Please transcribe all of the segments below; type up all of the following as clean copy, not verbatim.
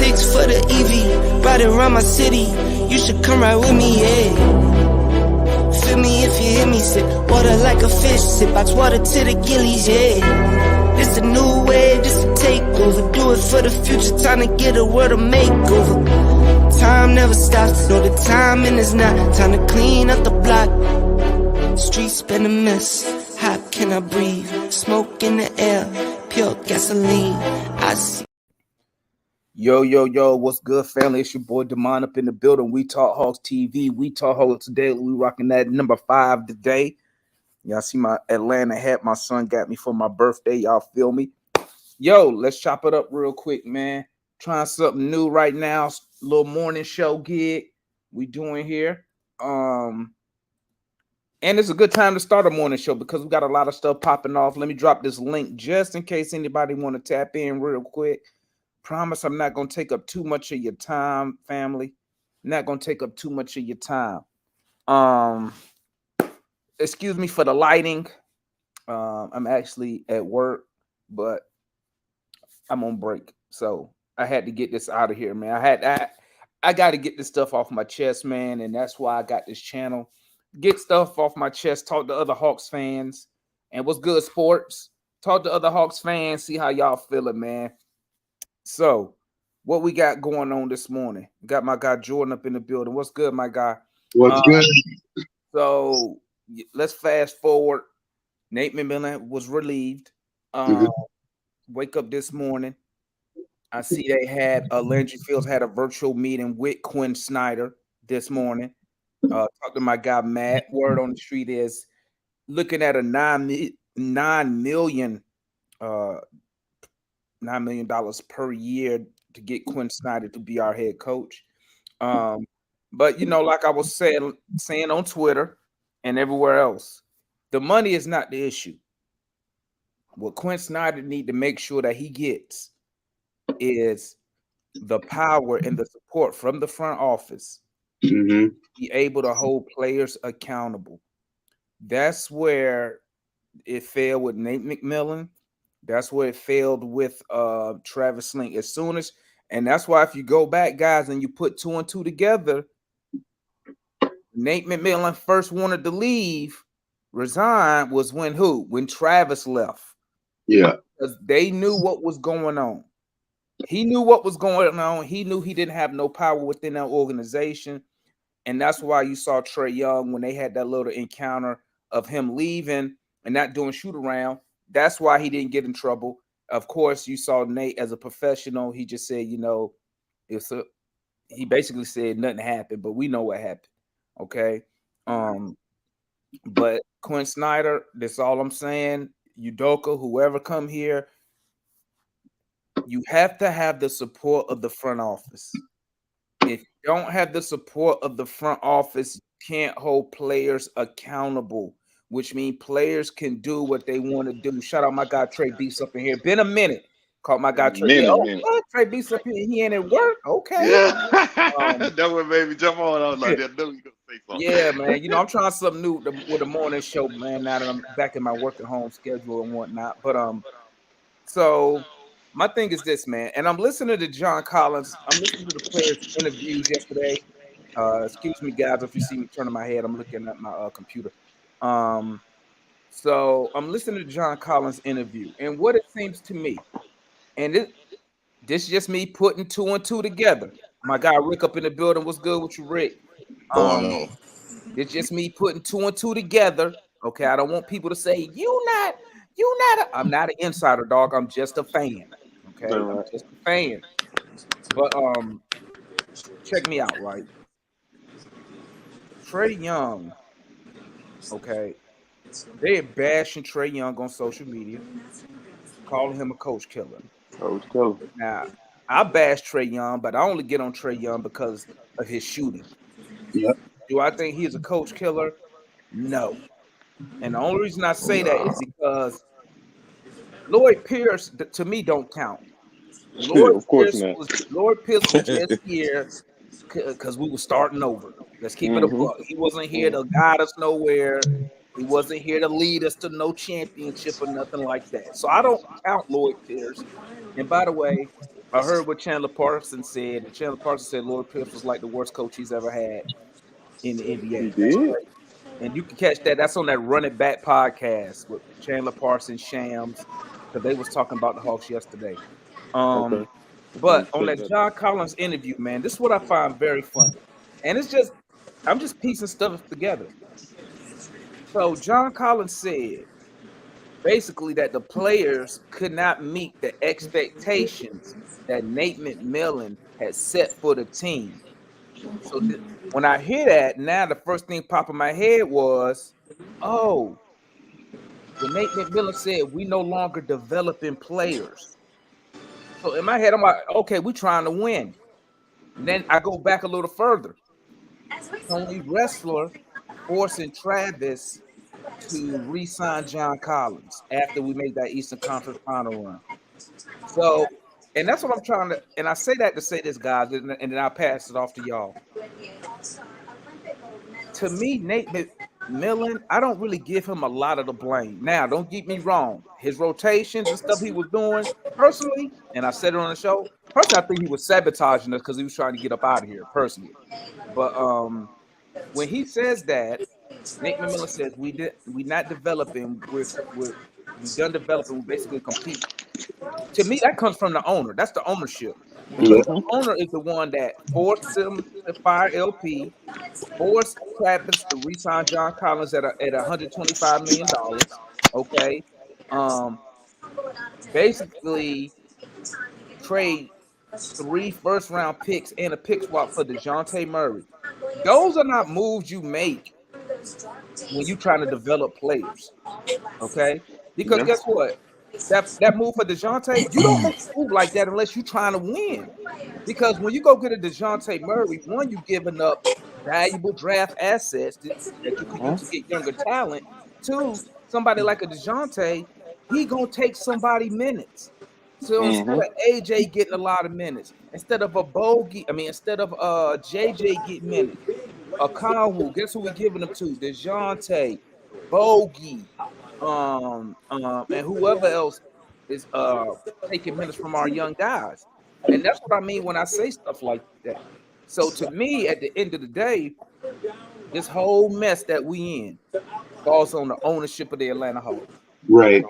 bricks for the EV, ride around my city. You should come ride with me, yeah. Feel me if you hear me, sip water like a fish, sip box water to the gillies, yeah. This a new wave, this a takeover. Do it for the future, time to get a world a makeover. Time never stops, no the timing is not. Time to clean up the block. Streets been a mess, how can I breathe? Smoke in the air, pure gasoline. I see. Yo, what's good, family? It's your boy Demond up in the building. We Talk Hawks TV. We Talk Hawks today. We rocking that number 5 today. Y'all see my Atlanta hat my son got me for my birthday. Y'all feel me? Yo, let's chop it up real quick, man. Trying something new right now. Little morning show gig we doing here. And it's a good time to start a morning show because we got a lot of stuff popping off. Let me drop this link just in case anybody want to tap in real quick. Promise I'm not going to take up too much of your time, family. Not going to take up too much of your time. Excuse me for the lighting. I'm actually at work, but I'm on break. So I had to get this out of here, man. I got to get this stuff off my chest, man. And that's why I got this channel. Get stuff off my chest, talk to other Hawks fans. And what's good, sports? Talk to other Hawks fans, see how y'all feeling, man. So, what we got going on this morning? Got my guy Jordan up in the building. What's good, my guy? What's good? So, let's fast forward. Nate McMillan was relieved. Wake up this morning. I see they had Landry Fields had a virtual meeting with Quinn Snyder this morning. Talked to my guy Matt. Word on the street is looking at a $9 million per year to get Quinn Snyder to be our head coach. But like I was saying on Twitter and everywhere else, the money is not the issue. What Quinn Snyder need to make sure that he gets is the power and the support from the front office to be able to hold players accountable. That's where it failed with Nate McMillan. That's where it failed with Travis Sling. And that's why if you go back, guys, and you put 2 and 2 together, Nate McMillan first wanted to resign was when Travis left. Yeah. Because they knew what was going on. He knew what was going on. He knew he didn't have no power within that organization. And that's why you saw Trae Young when they had that little encounter of him leaving and not doing shoot around. That's why he didn't get in trouble. Of course, you saw Nate as a professional. He just said, he basically said nothing happened, but we know what happened. Okay. But Quinn Snyder, that's all I'm saying. Udoka, whoever come here, you have to have the support of the front office. If you don't have the support of the front office, you can't hold players accountable, which means players can do what they want to do. Shout out my guy Trey Beast up in here. Been a minute. Caught my guy Trey. Trey Beast up here. He ain't at work. Okay. Yeah. That what made me jump on. I was like, I knew you gonna say something. Yeah, man. I'm trying something new with the morning show, man. Now that I'm back in my work at home schedule and whatnot. But so my thing is this, man. And I'm listening to John Collins. I'm listening to the players' interviews yesterday. Excuse me, guys, if you see me turning my head, I'm looking at my computer. So I'm listening to John Collins' interview, and what it seems to me, and this is just me putting 2 and 2 together. My guy Rick up in the building. What's good with you, Rick? It's just me putting 2 and 2 together. Okay, I don't want people to say I'm not an insider, dog. I'm just a fan. Okay, I'm just a fan. But check me out, right? Trae Young. Okay, they're bashing Trae Young on social media, calling him a coach killer. Now, I bash Trae Young, but I only get on Trae Young because of his shooting. Yep. Do I think he's a coach killer? No. And the only reason I say that is because Lloyd Pierce, to me, don't count. Lloyd Pierce was just here because we were starting over. Let's keep it a buck. He wasn't here to guide us nowhere. He wasn't here to lead us to no championship or nothing like that. So I don't count Lloyd Pierce. And by the way, I heard what Chandler Parsons said, and Chandler Parsons said Lloyd Pierce was like the worst coach he's ever had in the NBA. He That's did. crazy. And you can catch that. That's on that Run It Back podcast with Chandler Parsons, Shams, because they was talking about the Hawks yesterday. Okay. But on that John Collins interview, man, this is what I find very funny. And it's just, I'm just piecing stuff together. So John Collins said basically that the players could not meet the expectations that Nate McMillan had set for the team. So when I hear that, now the first thing pop in my head was, oh, when Nate McMillan said we no longer developing players. So in my head, I'm like, okay, we're trying to win. And then I go back a little further. Tony Wrestler forcing Travis to re-sign John Collins after we made that Eastern Conference final run. So, and that's what I'm trying to, and I say that to say this, guys, and then I'll pass it off to y'all. To me, Nate McMillan, I don't really give him a lot of the blame. Now, don't get me wrong. His rotations and stuff he was doing, personally, and I said it on the show, personally, I think he was sabotaging us because he was trying to get up out of here, personally. But when he says that, Nate McMillan says we're not developing, we're done developing, we basically compete. To me, that comes from the owner. That's the ownership. Because the owner is the one that forced him to fire LP, forced Travis to re-sign John Collins at $125 million. Okay. Basically trade 3 first-round picks and a pick swap for DeJounte Murray. Those are not moves you make when you're trying to develop players. Okay? Because guess what? That move for DeJounte, you don't make a move like that unless you're trying to win. Because when you go get a DeJounte Murray, one, you're giving up valuable draft assets that you could use to get younger talent. Two, somebody like a DeJounte, he gonna take somebody minutes. So instead of AJ getting a lot of minutes, instead of instead of JJ getting minutes, Akawu, guess who we giving them to? DeJounte, Bogey, and whoever else is taking minutes from our young guys. And that's what I mean when I say stuff like that. So to me, at the end of the day, this whole mess that we in falls on the ownership of the Atlanta Hawks. Right.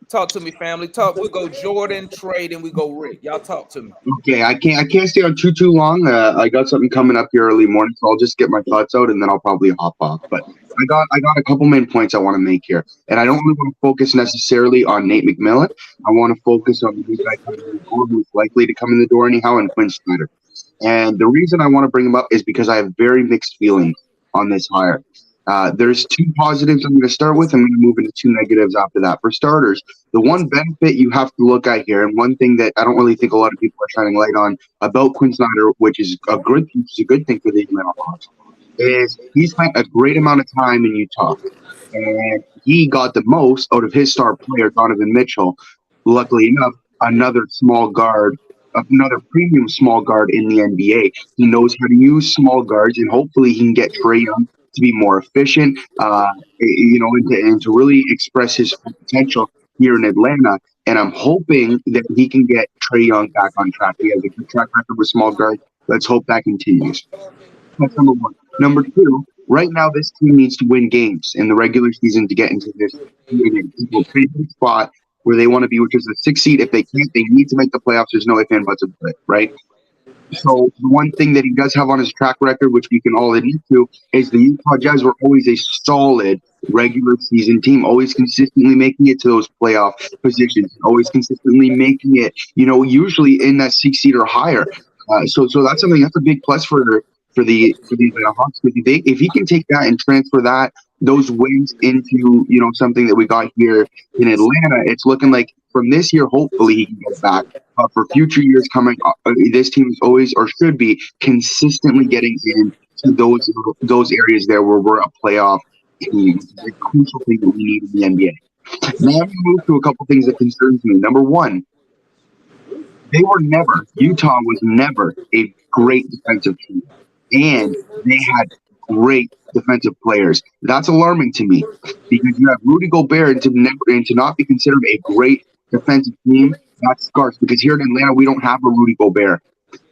Talk to me, family. Talk. We go Jordan, Trade, and we go Rick. Y'all talk to me. Okay, I can't stay on too long. I got something coming up here early morning, so I'll just get my thoughts out and then I'll probably hop off. But I got a couple main points I want to make here, and I don't really want to focus necessarily on Nate McMillan. I want to focus on the guy coming in the door who's likely to come in the door anyhow, and Quinn Snyder. And the reason I want to bring him up is because I have very mixed feelings on this hire. There's 2 positives I'm going to start with. I'm going to move into 2 negatives after that. For starters, the one benefit you have to look at here, and one thing that I don't really think a lot of people are shining light on about Quinn Snyder, which is a good thing for the Atlanta Hawks, is he spent a great amount of time in Utah, and he got the most out of his star player, Donovan Mitchell. Luckily enough, another premium small guard in the NBA. He knows how to use small guards, and hopefully he can get Trae Young to be more efficient, and to really express his potential here in Atlanta. And I'm hoping that he can get Trae Young back on track. He has a good track record with small guards. Let's hope that continues. That's number 1. Number 2, right now this team needs to win games in the regular season to get into this spot where they want to be, which is a 6th seed. If they can't, they need to make the playoffs. There's no ifs, ands, buts about it, right? So the one thing that he does have on his track record, which we can all admit to, is the Utah Jazz were always a solid regular season team, always consistently making it to those playoff positions, always consistently making it, usually in that 6th seed or higher. So that's something that's a big plus for the Atlanta Hawks. If he can take that and transfer those wins into something that we got here in Atlanta, it's looking like from this year, hopefully he can get back. For future years coming, this team is always or should be consistently getting into those areas there where we're a playoff team. It's a crucial thing that we need in the NBA. Now I'm going to move to a couple things that concerns me. Number 1, Utah was never a great defensive team, and they had great defensive players. That's alarming to me because you have Rudy Gobert and to not be considered a great defensive team that's scarce because here in Atlanta we don't have a Rudy Gobert.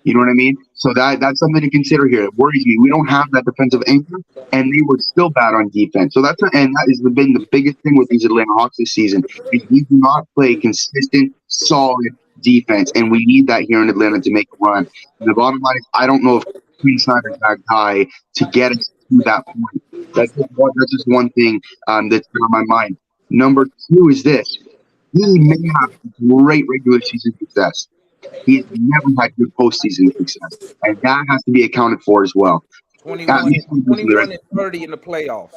You know what I mean? So that's something to consider here. It worries me. We don't have that defensive anchor, and they were still bad on defense. So and that has been the biggest thing with these Atlanta Hawks this season. Is we do not play consistent, solid defense, and we need that here in Atlanta to make a run. And the bottom line is, I don't know if Quinn Snyder's that guy to get us to that point. That's just one thing that's been on my mind. Number two is this: he may have great regular season success. He's never had good postseason success, and that has to be accounted for as well. 21 and 30 in the playoffs.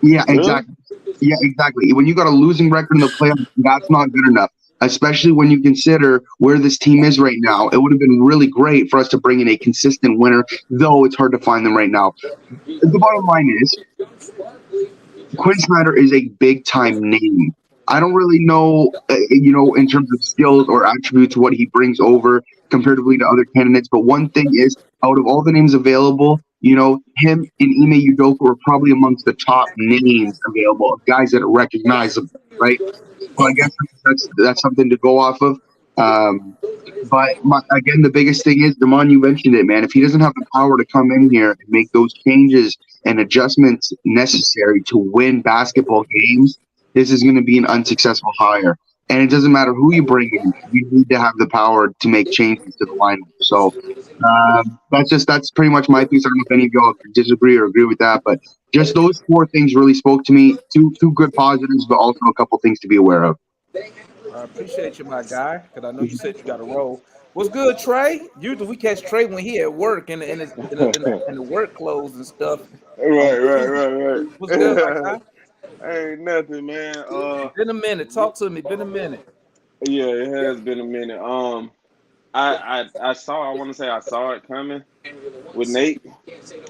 Yeah, exactly. Yeah, exactly. When you got a losing record in the playoffs, that's not good enough, especially when you consider where this team is right now. It would have been really great for us to bring in a consistent winner, though it's hard to find them right now. The bottom line is, Quinn Snyder is a big-time name. I don't really know, in terms of skills or attributes, what he brings over comparatively to other candidates. But one thing is, out of all the names available, him and Ime Udoka are probably amongst the top names available of guys that are recognizable, right? So I guess that's something to go off of. But again, the biggest thing is, Damon, you mentioned it, man. If he doesn't have the power to come in here and make those changes and adjustments necessary to win basketball games, this is going to be an unsuccessful hire. And it doesn't matter who you bring in, you need to have the power to make changes to the lineup. So that's pretty much my piece. I don't know if any of y'all disagree or agree with that, but just those four things really spoke to me. Two good positives, but also a couple things to be aware of. I appreciate you, my guy, because I know you said you got a roll. What's good, Trey? Usually we catch Trey when he at work in the work clothes and stuff. Right. What's good, my guy? Ain't nothing, man. Been a minute. Talk to me. Been a minute. Yeah, it has been a minute. I want to say I saw it coming with Nate.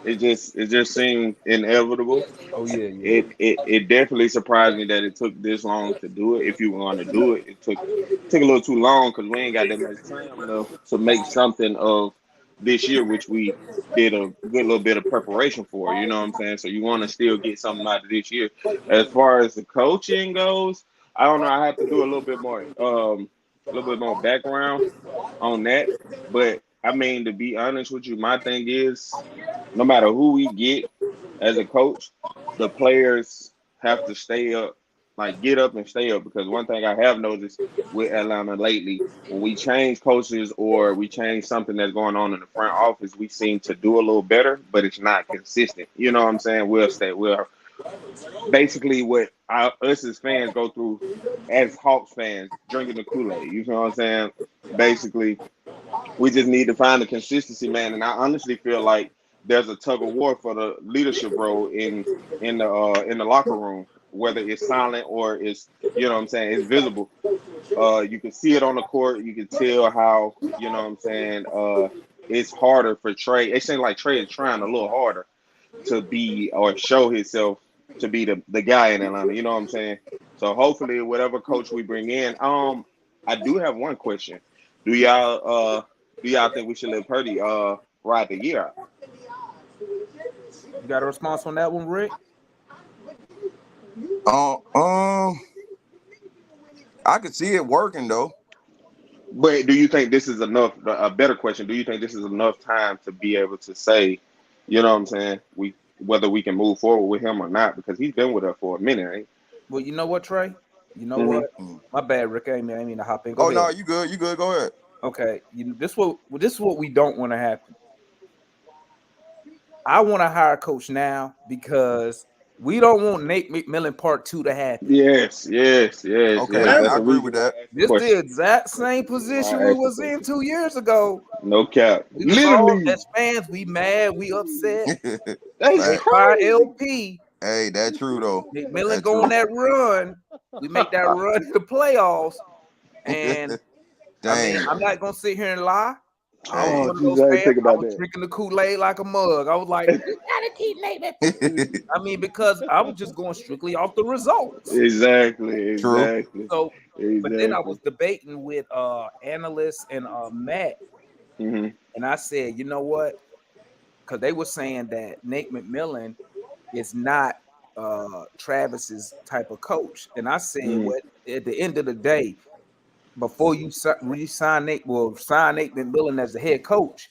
It just seemed inevitable. Oh yeah. It definitely surprised me that it took this long to do it. If you were going to do it, it took a little too long because we ain't got that much time to make something of this year, which we did a good little bit of preparation for. You know what I'm saying? So you want to still get something out of this year. As far as the coaching goes, I don't know. I have to do a little bit more background on that. But I mean, to be honest with you, my thing is, no matter who we get as a coach, the players have to stay up, like get up and stay up. Because one thing I have noticed with Atlanta lately, when we change coaches or we change something that's going on in the front office, we seem to do a little better, but it's not consistent. You know what I'm saying? We're basically what us as fans go through as Hawks fans, drinking the Kool-Aid. You know what I'm saying? Basically, we just need to find the consistency, man. And I honestly feel like there's a tug of war for the leadership role in the locker room, whether it's silent or it's, you know what I'm saying, it's visible. You can see it on the court. You can tell how, you know what I'm saying, it's harder for Trey. It seems like Trey is trying a little harder to be or show himself to be the guy in Atlanta. You know what I'm saying? So hopefully, whatever coach we bring in, I do have one question. Do y'all think we should let Purdy ride the year out? You got a response on that one, Rick? I could see it working though. But do you think this is enough? A better question: do you think this is enough time to be able to say, you know what I'm saying, whether we can move forward with him or not? Because he's been with us for a minute, right? Well, you know what, Trey? You know what? My bad, Rick. I mean to hop in. Go ahead. No, you good. Go ahead. Okay. This is what we don't want to happen. I want to hire a coach now because we don't want Nate McMillan Part 2 to happen. Yes. Okay, yes. I agree with that. This is the exact same position we was in 2 years ago. No cap. We literally, as fans, we mad, we upset. That's crazy. LP. Hey, that's true though. McMillan go on that run. We make that run to the playoffs. And I mean, I'm not gonna sit here and lie. I was one of those fans. I was drinking the Kool-Aid like a mug. I was like, you gotta keep Nate. I mean, because I was just going strictly off the results. Exactly. So, but then I was debating with analysts and Matt, and I said, you know what? Because they were saying that Nate McMillan is not Travis's type of coach, and I said, what? At the end of the day, before you sign Nate McMillan as the head coach,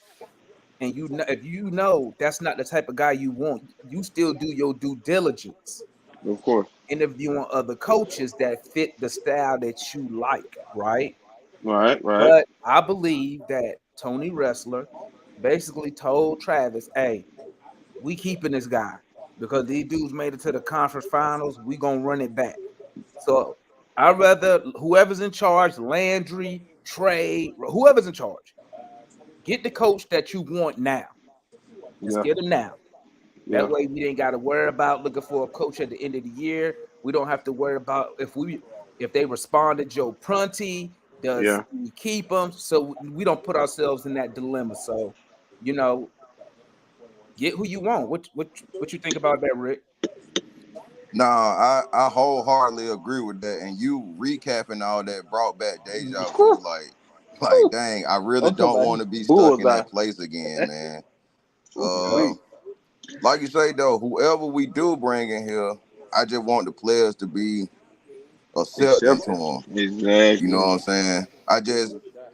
and if you know that's not the type of guy you want, you still do your due diligence, Of course. interviewing other coaches that fit the style that you like, right? Right. But I believe that Tony Wrestler basically told Travis, "Hey, we keeping this guy because these dudes made it to the conference finals. We gonna run it back." So I'd rather whoever's in charge, Landry, Trey, whoever's in charge, get the coach that you want now. Let's Yeah. get him now. Yeah. That way we ain't got to worry about looking for a coach at the end of the year. We don't have to worry about if they respond to Joe Prunty, does Yeah. we keep them? So we don't put ourselves in that dilemma. So, you know, get who you want. What you think about that, Rick? Nah, I wholeheartedly agree with that. And you recapping all that brought back deja vu. Whew. Like, dang, I really I'm talking don't about want he to be stuck in bullseye. that place again, man. Uh, Ooh-wee. like you say though, whoever we do bring in here, I just want the players to be accepting to Accepted. them. You know Exactly. what I'm saying?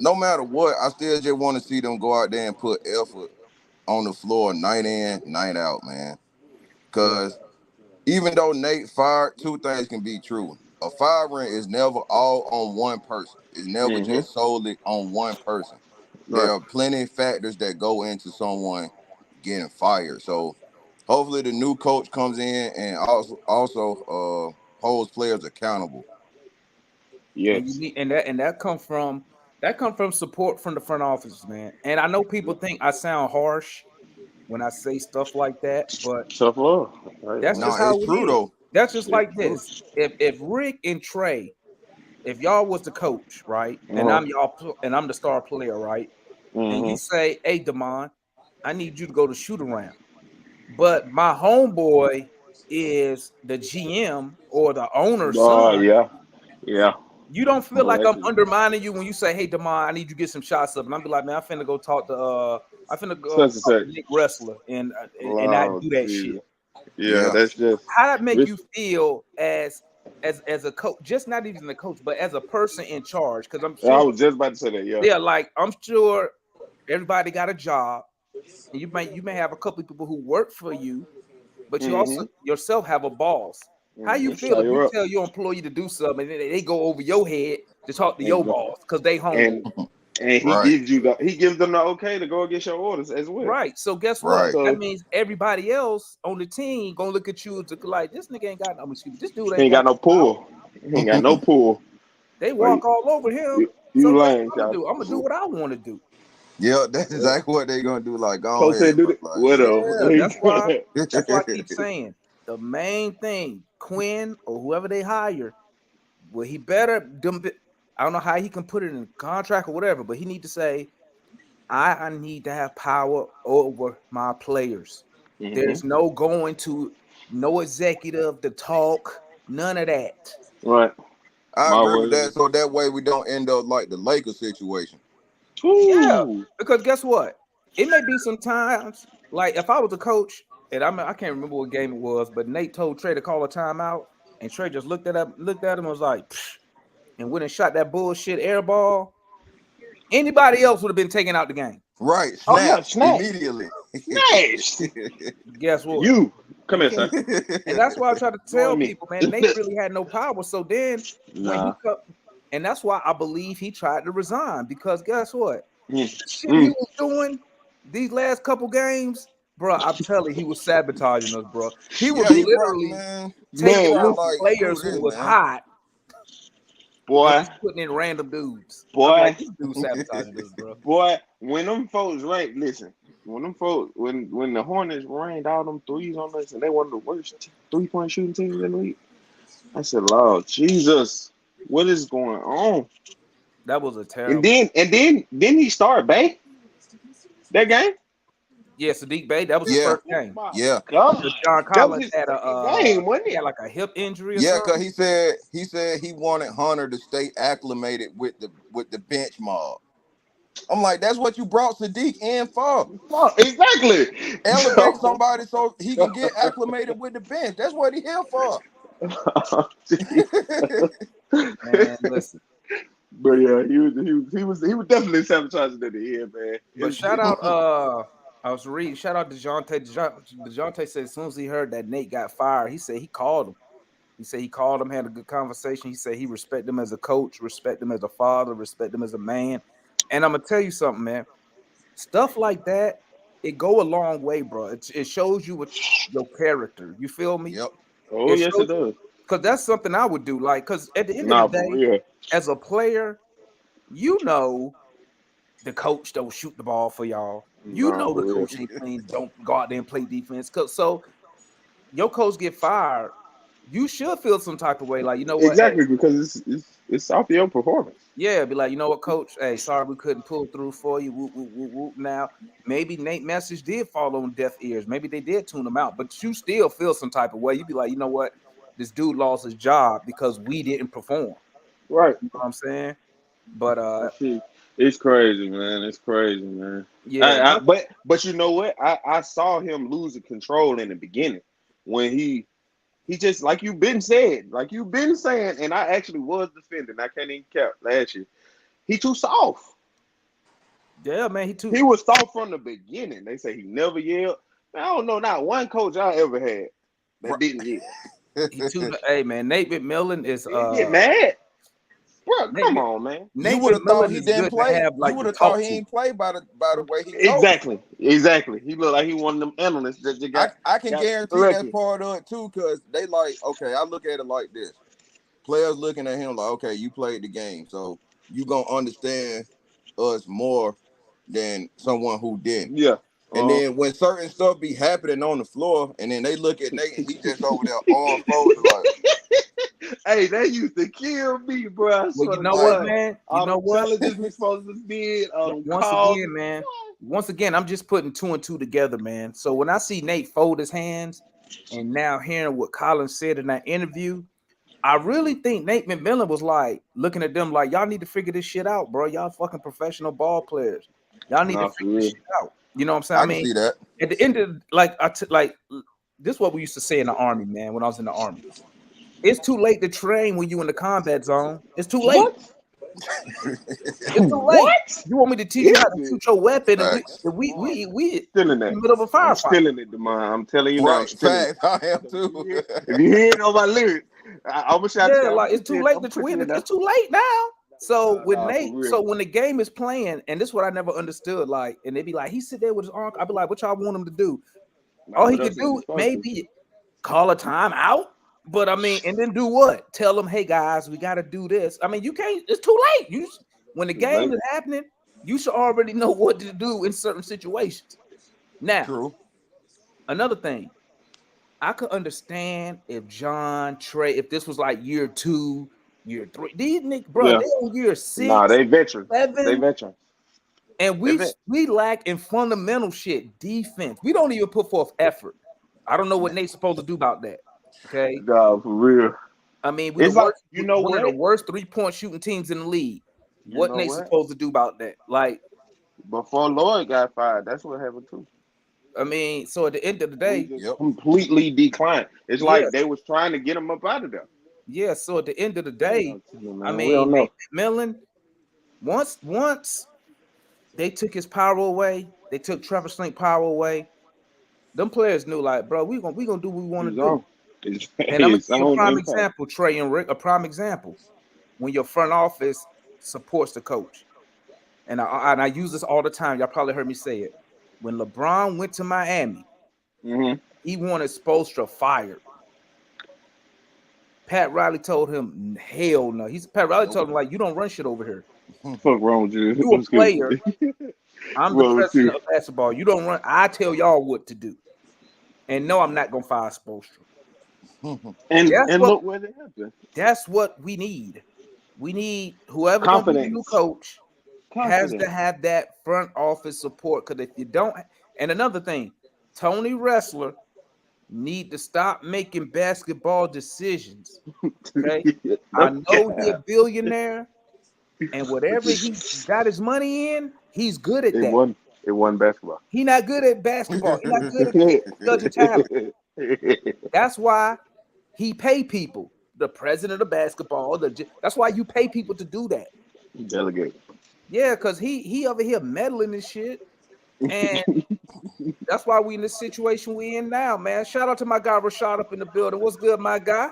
No matter what, I still just want to see them go out there and put effort on the floor night in, night out, man. Yeah. Because even though Nate fired, two things can be true. A firing is never all on one person. It's never Mm-hmm. just solely on one person. There Right. are plenty of factors that go into someone getting fired. So hopefully the new coach comes in and also holds players accountable. And you Yes. need that come from support from the front office, man. And I know people think I sound harsh when I say stuff like that, but Tough love. Right. that's No, just Right. how it's it true is. though. That's just It's like true. this. If Rick and Trey, if y'all was the coach, right, and Uh-huh. I'm the star player, right, and you Mm-hmm. say, "Hey, Damon, I need you to go to shoot around," but my homeboy is the GM or the owner's Oh, son. yeah. Yeah. You don't feel No, like that's I'm it. undermining you when you say, "Hey, Damon, I need you to get some shots up," and I'm be like, "Man, I finna go talk to I finna go Such and talk to such. Nick Wrestler and not Oh, do that shit." Jesus. Yeah, Yeah. that's just. How that make It's, you feel as a coach, just not even a coach, but as a person in charge? Because I'm I sure, was just about to say that. Yeah. yeah, like I'm sure everybody got a job, and you may have a couple of people who work for you, but you also Mm-hmm. yourself have a boss. How you Mm-hmm. feel if you Higher up. tell your employee to do something and then they go over your head to talk to your Exactly. boss because they homeboy? And and Right. he gives them the okay to go against your orders as well. Right. So guess what? Right. That So means everybody else on the team gonna look at you to like this nigga ain't got no excuse. This dude he ain't ain't got got no no power. pull. He ain't got no pull. They Like walk all over him. you So guess lame, what I'm gonna child. do? I'm gonna do what I want to do. Yeah, that's exactly what they gonna do. Like, go Coach said ahead, do bro. that. Like, Whatever. Yeah, that's why I keep saying the main thing, Quinn or whoever they hire, well, he better I don't know how he can put it in a contract or whatever, but he need to say, I need to have power over my players. Mm-hmm. There's no going to no executive to talk, none of that. Right. I My agree with word. that. So that way we don't end up like the Lakers situation. Yeah, Ooh. because guess what? It may be some times, like if I was a coach, and I can't remember what game it was, but Nate told Trey to call a timeout, and Trey just looked at him and was like, "Psh," and went and shot that bullshit air ball. Anybody else would have been taken out the game. Right. Oh yeah, Snaps snap. immediately. Smash. Guess what? You come You here, can't. son. And that's why I try to tell Join me. people, man, Nate really had no power. So then when he Nah. cut, and that's why I believe he tried to resign because guess what? Mm. The shit he Mm. was doing these last couple games, bro. I'm telling you, he was sabotaging us, bro. He was Yeah, he probably, literally man. He taking Man, probably out listen, like, screw players who this, was man. hot and boy, just putting in random dudes. I'm like, boy, this dude sabotaging us, bro. boy. When them folks ranked, listen. When them folks, when the Hornets rained all them threes on us, and they one of the worst 3-point shooting teams in the league, I said, "Lord Jesus, what is going on?" That was a And terrible. then he started Bay that game. Yeah, Sadiq Bey, that was his Yeah, first game. My yeah, God, Because John that was Collins his had second game, wasn't he it? had like a hip injury or yeah. Cause something. he said he wanted Hunter to stay acclimated with the bench mob. I'm like, that's what you brought Sadiq in for. Oh, exactly. Elevate So, somebody so he can get acclimated with the bench. That's what he here for. Man, listen. But yeah, he was definitely sabotaging at the end, man. But shout out, I was reading. Shout out DeJounte. DeJounte said as soon as he heard that Nate got fired, he said he called him. He said he called him, had a good conversation. He said he respect him as a coach, respect him as a father, respect him as a man. And I'm gonna tell you something, man. Stuff like that, it go a long way, bro. It shows you what your character. You feel me? Yep. Oh, yes, it does. Because that's something I would do. Like, because at the end Nah, of the for day, real. as a player, you know the coach don't shoot the ball for y'all. You Nah, know the for real. coach ain't playing, don't go out there and play defense. So your coach get fired, you should feel some type of way. Like, you know what? Exactly, Hey, because it's off your performance. yeah, be like, you know what, coach? Hey, sorry we couldn't pull through for you. Whoop, whoop, whoop, whoop. Now, maybe Nate message did fall on deaf ears. Maybe they did tune him out, but you still feel some type of way. You be like, you know what? This dude lost his job because we didn't perform. Right. You know what I'm saying? But It's crazy, man. It's crazy, man. yeah, But you know what? I saw him losing control in the beginning when he just like you've been saying, and I actually was defending. I can't even cap last year. He too soft. yeah, man, He was soft from the beginning. They say he never yelled. Man, I don't know, not one coach I ever had that didn't yell. Hey, man, Nate McMillan is He get mad. Bro, Nate come Mc- on, man. You Nate would have thought McMillan he is didn't good to play. have, like, You would to have thought talk he to. ain't play by the way he talk. Exactly. He looked like he one of them analysts that you got. I can got guarantee selected. that's part of it too, because they like, okay, I look at it like this. Players looking at him like, okay, you played the game, so you gonna understand us more than someone who didn't. Yeah. And then when certain stuff be happening on the floor, and then they look at Nate and he just over there arm folded like, Hey, they used to kill me, bro. I Well, swear you to know what, God. man? You All know the what? challenges we supposed to did, all them Once calls. again, man. Once again, I'm just putting two and two together, man. So when I see Nate fold his hands, and now hearing what Colin said in that interview, I really think Nate McMillan was like looking at them like, y'all need to figure this shit out, bro. Y'all fucking professional ball players. Y'all need Nah, to for figure this real. shit out. You know what I'm saying? I I can mean, see that. at the end of this is what we used to say in the army, man. When I was in the army, it's too late to train when you in the combat zone. It's too late. What? It's too late. What? You want me to teach you how to Is it? shoot your weapon, and Facts. we Still in in that. the middle of a I'm firefight. still in it, man. I'm telling you now. I'm Right, still in it. facts. I am too. If you hear it on my lyrics, I'm gonna shout Yeah, you. like it's too late to win. It's too late now. So with Nate, so when the game is playing, and this is what I never understood, like, and they be like, he sit there with his arm. I be like, what y'all want him to do? All he could do maybe call a timeout, but I mean, and then do what? Tell them, hey guys, we got to do this. I mean, you can't. It's too late. When the game is happening, you should already know what to do in certain situations. Now, True. another thing, I could understand if John Trey, if this was like year 2, year 3. These niggas, bro, they on year 6. Nah, they veterans. 7, They veterans. and we lack in fundamental shit, defense. We don't even put forth effort. I don't know what Nate's supposed to do about that. Okay, Nah, for real. I mean, we're It's the like, worst, you know one of what? the worst 3-point shooting teams in the league. You What know Nate's what? supposed to do about that? Like, Before Lloyd got fired, that's what happened too. I mean, so at the end of the day, We just completely declined. It's Yeah. like they was trying to get him up out of there. yeah. So at the end of the day, I we mean, don't know. Nate McMillan, once they took his power away, they took Trevor Slink power away. Them players knew, like, bro, we gonna do what we want to do. And I'm gonna give you a prime example, Trey and Rick. A prime example when your front office supports the coach. And I use this all the time. Y'all probably heard me say it. When LeBron went to Miami, he wanted Spoelstra fired. Pat Riley told him, hell no. Pat Riley told him, like, you don't run shit over here. Fuck wrong with you? You a player. I'm the president of basketball. You don't run. I tell y'all what to do. And no, I'm not gonna fire Spoelstra. And look where they happened. That's what we need. We need whoever gonna be the new coach has to have that front office support. Because if you don't, and another thing, Tony Wrestler need to stop making basketball decisions. Okay, I know he's a billionaire, and whatever he got his money in, he's good at that. It won basketball. He's not good at basketball. He's not good at judging talent. That's why he pay people. The president of basketball. That's why you pay people to do that. Delegate. Yeah, because he over here meddling and shit. And that's why we in this situation we in now, man. Shout out to my guy Rashad up in the building. What's good, my guy?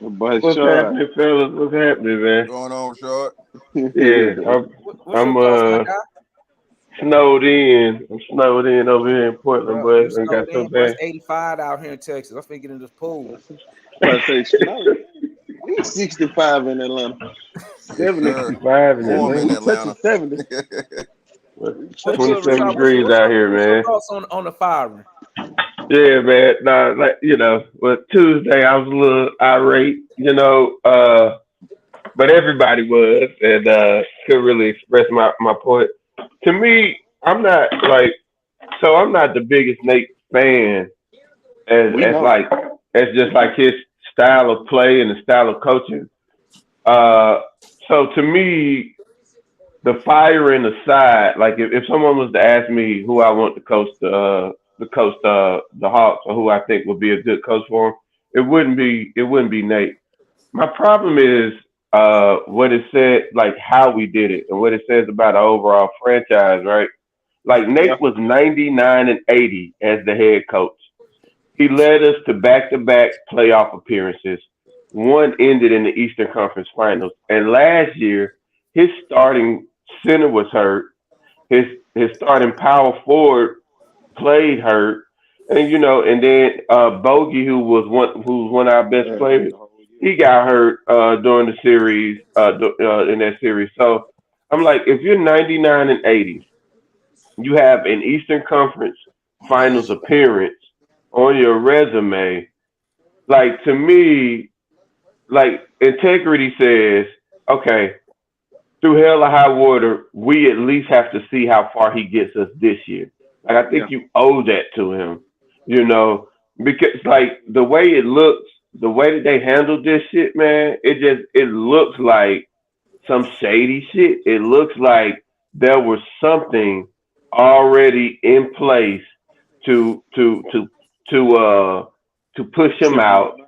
But What's sure. happening, fellas? What's happening, man? Going on, short. Yeah, What's your I'm thoughts, my guy? snowed in. I'm snowed in over here in Portland, Bro, but you I got snowed so in, bro. It's bad. 85 out here in Texas. I'm finna get in this pool. I say snow. We 65 in Atlanta. Yes, 70. sir. 65 in Warm in Atlanta. We touching Atlanta. 70. What, What's good, 27 Rashad? degrees out here, What's your man. thoughts on the firing? Yeah, man. Nah, like well, Tuesday I was a little irate, but everybody was, and couldn't really express my point. To me, I'm not the biggest Nate fan We as know. like as just like his style of play and the style of coaching. Uh, so to me, the firing aside, like if someone was to ask me who I want to coach the Hawks or who I think would be a good coach for him, it wouldn't be Nate. My problem is what it said, like how we did it and what it says about the overall franchise, right? Like Yeah. Nate was 99 and 80 as the head coach. He led us to back-to-back playoff appearances. One ended in the Eastern Conference Finals, and last year his starting center was hurt. His starting power forward played hurt, and then Bogey, who was one of our best Yeah. players, he got hurt during the series in that series. So I'm like, if you're 99 and 80, you have an Eastern Conference Finals appearance on your resume. Like to me, like integrity says, okay, through hell or high water, we at least have to see how far he gets us this year. Like I Yeah. think you owe that to him, you know, because like the way it looks, the way that they handled this shit, man, it looks like some shady shit. It looks like there was something already in place to to to to push him Ship him up. out.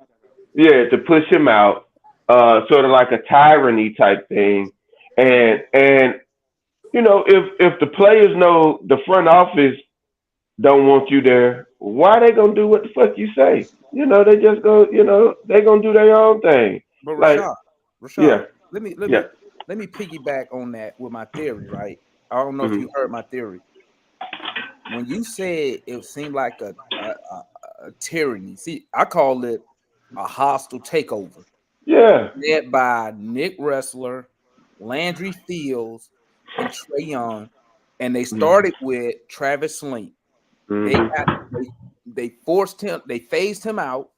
Yeah, to push him out, sort of like a tyranny type thing. And if the players know the front office don't want you there, why they gonna do what the fuck you say? They just go, they gonna do their own thing. But Like, Rashad, yeah, let me let yeah, me let me piggyback on that with my theory, right? I don't know if hmm you heard my theory. When you said it seemed like a tyranny, see, I call it a hostile takeover yeah, led by Nick Wrestler, Landry Fields, and Trey Young, and they hmm started with Travis Link. They hmm got they forced him, they phased him out,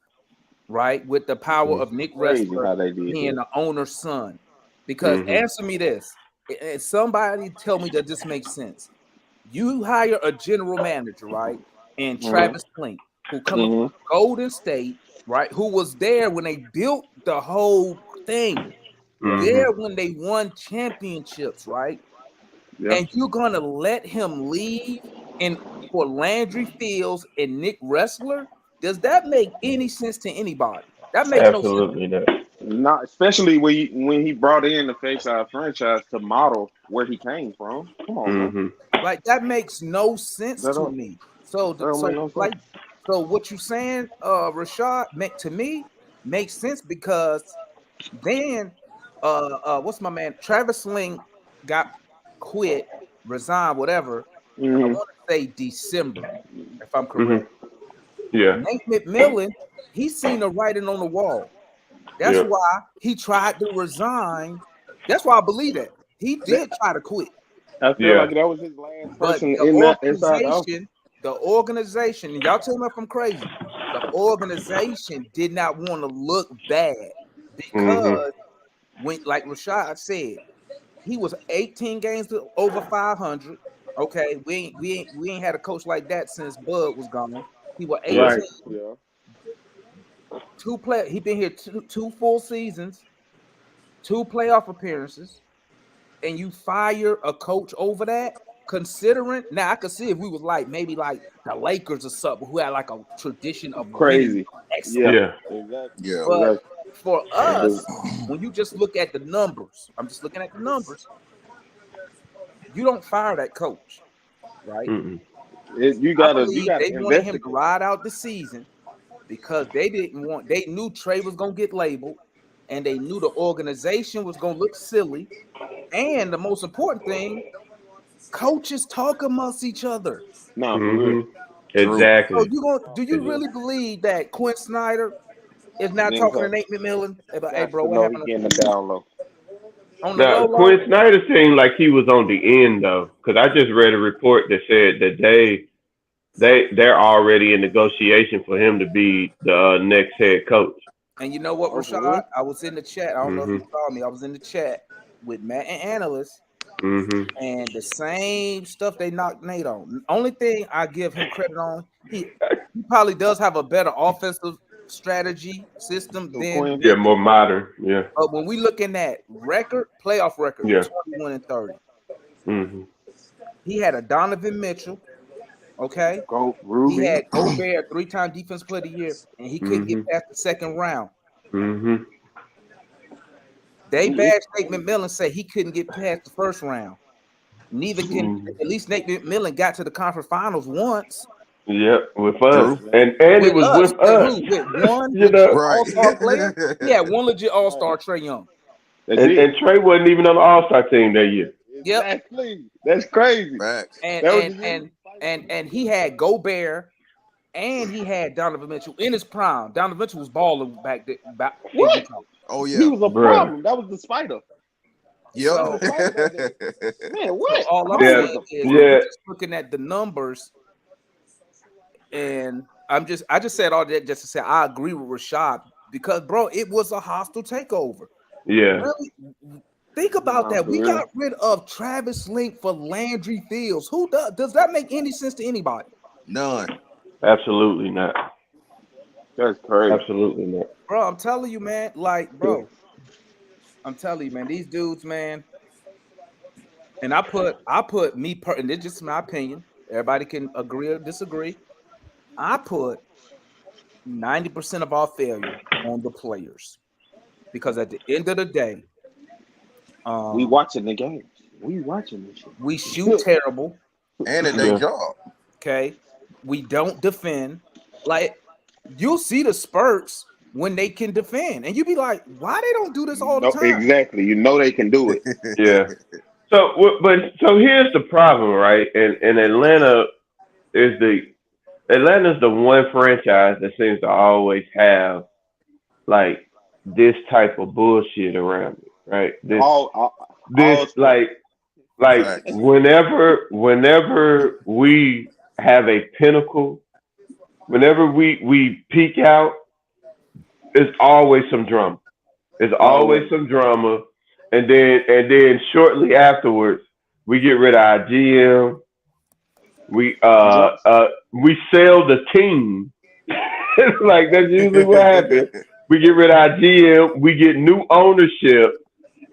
right, with the power of Nick Crazy Wrestler how they did being that. the owner's son. Because hmm answer me this, and somebody tell me that this makes sense. You hire a general manager, right? And Mm-hmm. Travis Klink, who coming from Mm-hmm. Golden State, right? Who was there when they built the whole thing, Yeah. hmm there when they won championships, right? Yeah. And you're gonna let him leave and for Landry Fields and Nick Wrestler? Does that make any sense to anybody? That makes no sense. absolutely not. Not especially when he brought in the face our franchise to model where he came from. Come on, man. hmm Like that makes no sense That to don't me. So, that don't make no sense. like, so what you saying, Rashad, to me makes sense because then, what's my man Travis Ling got quit, resigned, whatever. I Mm-hmm. want to say December, if I'm hmm correct. Yeah, Nate McMillan, he's seen the writing on the wall. That's yeah, why he tried to resign. That's why I believe that he did try to quit. I feel yeah. like that was his last But person in that inside the office. the organization, and y'all tell me if I'm crazy, the organization did not want to look bad hmm because when, like Rashad said, he was 18 games to over 500. Okay, we ain't had a coach like that since Bud was gone. He was Yeah. 18, Right. Yeah. he been here two full seasons, two playoff appearances, and you fire a coach over that, considering now I could see if we was like maybe like the Lakers or something who had like a tradition of winning Crazy. Yeah. excellent. Yeah. Exactly. Yeah. But Exactly. For us, when you just look at the numbers, I'm just looking at the numbers. You don't fire that coach, right? Mm-mm. You I gotta believe they wanted him investigate. to ride out the season because they knew Trey was gonna get labeled, and they knew the organization was gonna look silly. And the most important thing, coaches talk amongst each other. No, for real. Mm-hmm. Exactly. So do you really believe that Quinn Snyder is not Then talking to coach Nate McMillan about, hey, got bro, to what know he happened getting the down low. on the Now, low low? Quinn Snyder seemed like he was on the end though, because I just read a report that said that they're already in negotiation for him to be the next head coach. And you know what, Oh, for Rashad? real? I was in the chat. I don't know if Mm-hmm. you saw me. I was in the chat with Matt and Analyst, Mm-hmm. and the same stuff they knocked Nate on. Only thing I give him credit on, he probably does have a better offensive strategy system So than Quinn, Yeah, Nate. more modern. Yeah. But when we looking at playoff record, Yeah. 21-30, Mm-hmm. he had a Donovan Mitchell. Okay, go he Ruby. had Gobert, 3-time Defensive Player of the Year, and he couldn't get Mm-hmm. past the second round. Mm-hmm. They bashed Nate McMillan, say he couldn't get past the first round. Neither can Mm-hmm. at least Nate McMillan got to the conference finals once Yep, with us, True. and it with was us. with With us. who? With one You know, legit Right. all-star player. He had one legit all-star, Trey Young. That's and it. Trey wasn't even on the All Star team that year. Yep. Exactly. That's crazy. Facts. And That was and the and year. and he had Gobert and he had Donovan Mitchell in his prime. Donovan Mitchell was balling back in What? Utah. Oh He yeah. was a Bruh. problem. That was the spider. Yep. So, Man, so what? all I'm Yeah, saying is yeah. we're just looking at the numbers, and I just said all that just to say I agree with Rashad because bro, it was a hostile takeover. Yeah. Really, think about No, that. for We real. got rid of Travis Link for Landry Fields. Who does that make any sense to anybody? None. Absolutely not. That's crazy. Absolutely not. Bro, I'm telling you, man. Like, bro, I'm telling you, man. These dudes, man. And I put me and it's just my opinion. Everybody can agree or disagree. I put 90% of our failure on the players because at the end of the day, We watching the games. We watching this shit. we shoot terrible. And it's their Yeah. job. Okay, we don't defend. Like you'll see the spurts when they can defend, and you be like, why they don't do this all the No, time? exactly. You know they can do it. Yeah. So here's the problem, right? And Atlanta's the one franchise that seems to always have like this type of bullshit around it, right? All Like Facts. whenever we have a pinnacle, whenever we peak out, it's always some drama. There's always some drama, and then shortly afterwards, we get rid of our GM. We sell the team. Like that's usually what happens. We get rid of our GM. We get new ownership.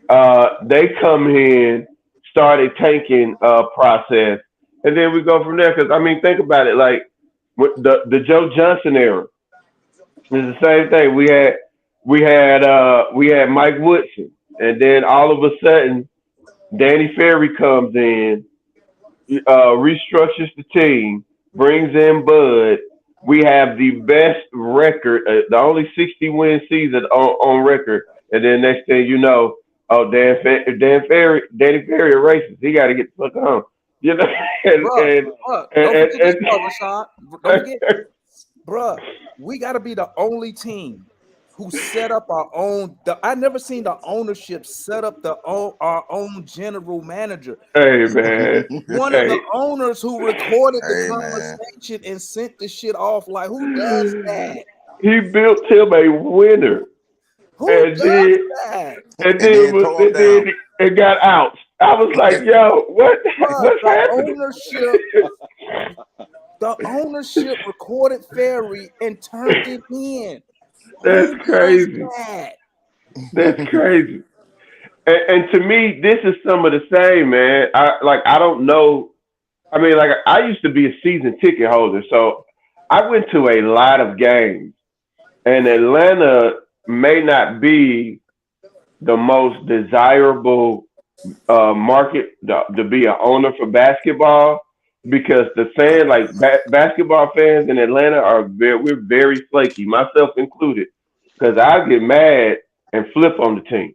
They come in, start a tanking process, and then we go from there. Because I mean, think about it. Like with the Joe Johnson era, it's the same thing. We had Mike Woodson, and then all of a sudden, Danny Ferry comes in, restructures the team, brings in Bud. We have the best record, the only 60-win season on record, and then next thing you know, oh Danny Ferry a racist. He got to get the fuck on, you know. Bruh, don't forget this part, Rashad. Don't forget, bruh, we got to be the only team who set up our own. I never seen the ownership set up our own general manager. Hey man, One of the owners who recorded the Hey, man. conversation and sent the shit off. Like, who does that? he built him a winner. Who And does then- that? And then it got out. I was like, yo, what? Bruh, What's happening? The ownership recorded Ferry and turned it in. That's Who does crazy. that? That's crazy. And to me, this is some of the same, man. I don't know. I mean, like I used to be a season ticket holder, so I went to a lot of games. And Atlanta, may not be the most desirable market to be an owner for basketball because the fans, like basketball fans in Atlanta, we're very flaky, myself included, because I get mad and flip on the team.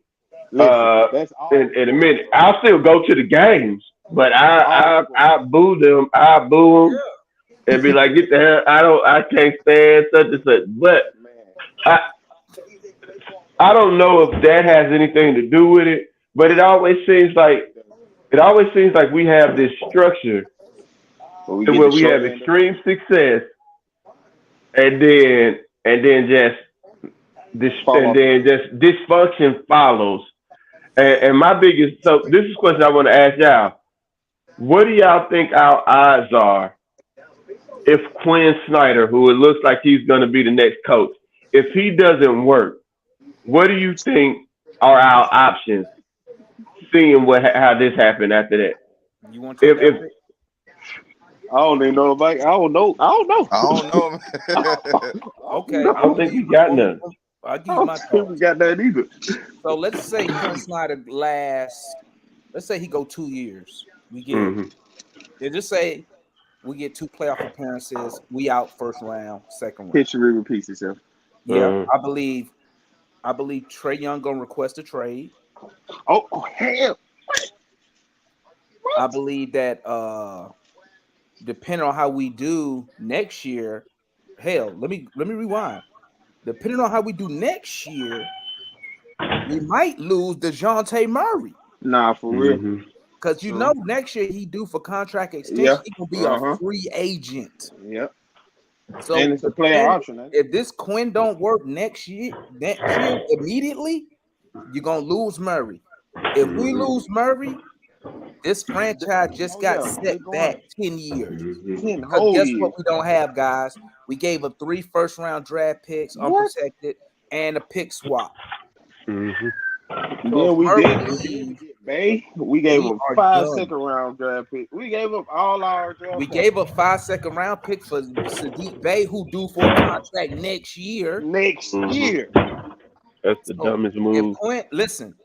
Listen, that's all. In a minute, I'll still go to the games, but I boo them. I boo them and be like, get the hell. I can't stand such and such. But I don't know if that has anything to do with it. But it always seems like we have this structure where we have extreme success, and then just dysfunction follows. And my biggest, so this is a question I want to ask y'all. What do y'all think our odds are if Quinn Snyder, who it looks like he's going to be the next coach, if he doesn't work, what do you think are our options? Seeing how this happened after that. You want to I don't even know. I don't know. Okay. I don't think he got none. I'll give you my thoughts. We got that either. So let's say Quinn Snyder let's say he go 2 years. We get just say we get 2 playoff appearances. We out first round, second round. History repeats itself. Yeah, I believe Trae Young gonna request a trade. Oh hell! I believe that depending on how we do next year, hell, let me rewind. Depending on how we do next year, we might lose DeJounte Murray. Nah, for real. Because next year he due for contract extension. He gonna be a free agent. Yep. So and it's a player option. If this Quinn don't work next year immediately, you're gonna lose Murray. If we lose Murray, this franchise just got set back 10 years. Because guess what we don't have, guys? We gave up 3 first-round draft picks, unprotected, and a pick swap. Then we did Bay. We gave up 5 second-round draft picks. We gave up all our draft picks. We gave up 5 second-round picks for Sadiq Bey, who due for a contract next year. That's the dumbest move. Listen,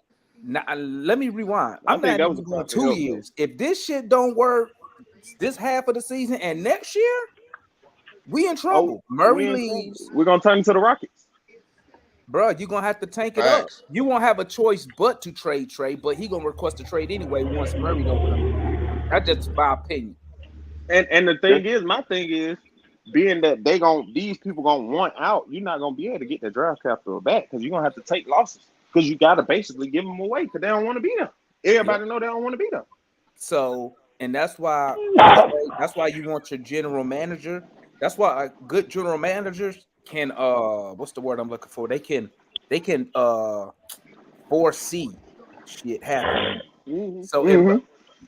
now, let me rewind. I'm not even going 2 years. If this shit don't work this half of the season and next year, we in trouble. Murray leaves. We're going to turn into the Rockets. Bro, you're going to have to tank it up. You won't have a choice but to trade Trae, but he going to request a trade anyway once Murray don't come in. That's just my opinion. And the thing is, my thing is, being that these people gonna want out, you're not gonna be able to get the draft capital back because you're gonna have to take losses because you gotta basically give them away because they don't want to be there. Everybody know they don't want to be there. So, and that's why you want your general manager. That's why good general managers can what's the word I'm looking for? They can foresee shit happening. So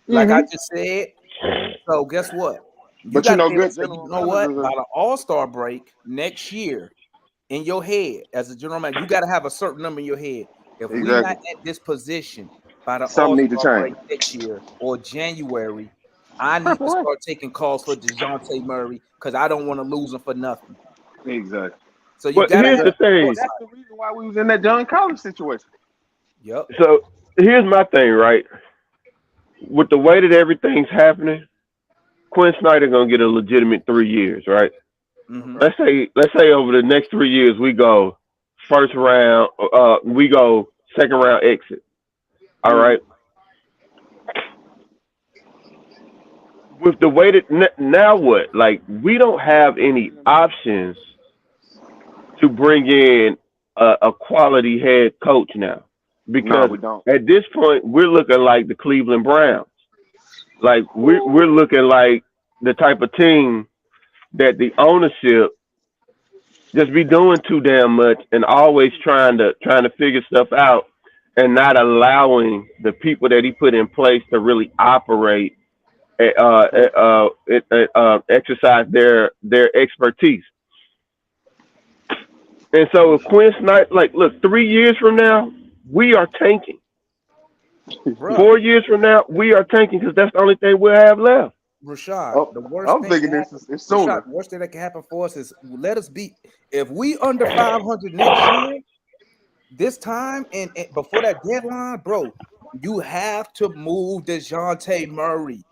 like I just said, so guess what? You know what? By the All-Star break next year, in your head as a general manager, you got to have a certain number in your head. If we're not at this position by the All-Star break next year or January, I need to start taking calls for DeJounte Murray because I don't want to lose him for nothing. Exactly. So you got here's the thing. That's the reason why we was in that John Collins situation. Yep. So here's my thing, right? With the way that everything's happening, Quinn Snyder gonna get a legitimate 3 years, right? Let's say over the next 3 years we go first round, we go second round exit. All right. With the way that now what? Like we don't have any options to bring in a quality head coach now because at this point we're looking like the Cleveland Browns. Like we're looking like the type of team that the ownership just be doing too damn much and always trying to figure stuff out and not allowing the people that he put in place to really operate, exercise their expertise. And so if Quinn Snyder, like, look, 3 years from now we are tanking. 4 years from now, we are tanking because that's the only thing we'll have left. Rashad, the worst thing that can happen for us is let us be. If we under 500 next year, this time and before that deadline, bro, you have to move DeJounte Murray.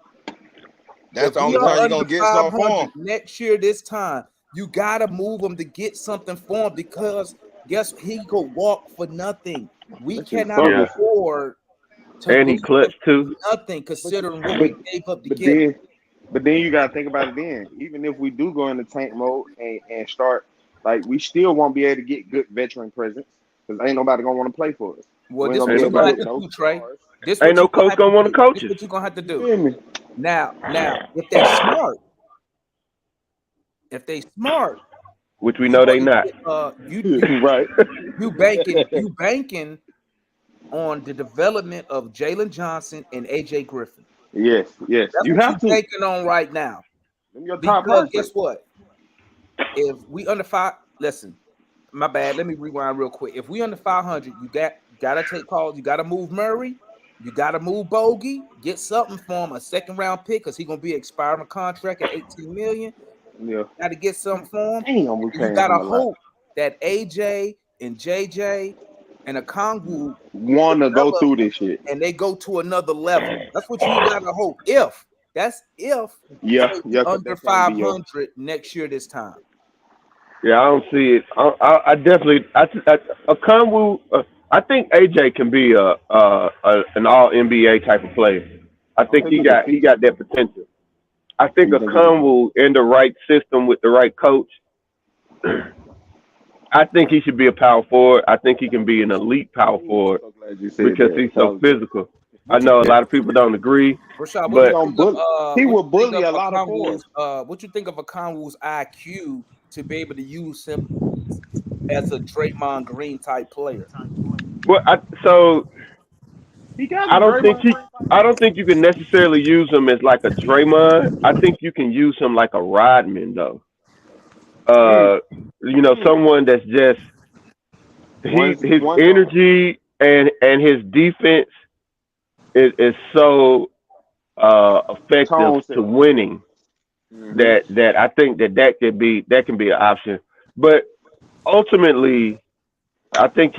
That's If the we only are time you're under gonna get something for 500 him. next year, this time, you gotta move him to get something for him because guess what? He could walk for nothing. We That shit cannot Yeah, suckers. afford to and he lose him clutch for too. nothing, But considering what but we gave up to but get him. then you gotta think about it. Then even if we do go into tank mode and start, like, we still won't be able to get good veteran presence because ain't nobody gonna want to play for us. Well, We ain't this gonna what be Ain't you're able to gonna nobody. have get to no do, Trey. stars. This Ain't what no you're gonna coach have to gonna want to do. coach This us. what you're gonna have to You do. feel me? Now, if they smart, Which we you're know they going to not. get you Right. banking on the development of Jalen Johnson and AJ Griffin. Yes, yes. That's You what you're have to. banking on right now. Them your top Because guess prospects. what? If we under five, listen, my bad. Let me rewind real quick. If we under 500, you gotta take calls. You gotta move Murray. You gotta move Bogey. Get something for him, a second round pick, because he's gonna be expiring a contract at 18 million. Yeah. Got to get something for him. Damn, we And you paying gotta him a lot. hope that AJ and JJ and Okongwu Want to go develop through this shit. and they go to another level. That's what you gotta hope. If Yeah, say we yeah, because under that can't be your. 500 next year this time. Yeah, I don't see it. I definitely. A Conwu. I think AJ can be an All NBA type of player. I I don't think think he can he teach. got that potential. I think You a think he can? Conwu in the right system with the right coach. I think he should be a power forward. I think he can be an elite power Ooh, I'm forward so glad you said because that. he's so 'Cause physical. I What you know a think, lot of people don't agree, Rashad? What he you but gonna think of bully. He what will you think bully of a lot of Okongwu's forwards. what you think of Okongwu's IQ to be able to use him as a Draymond Green type player? well, so He got I the don't think Draymond he. Green type I don't game. think you can necessarily use him as like a Draymond. I think you can use him like a Rodman though. Mm, Uh, mm. someone that's just his One zone. energy and his defense is so effective Tone to setter. winning Mm-hmm. that I think that can be an option. But ultimately, I think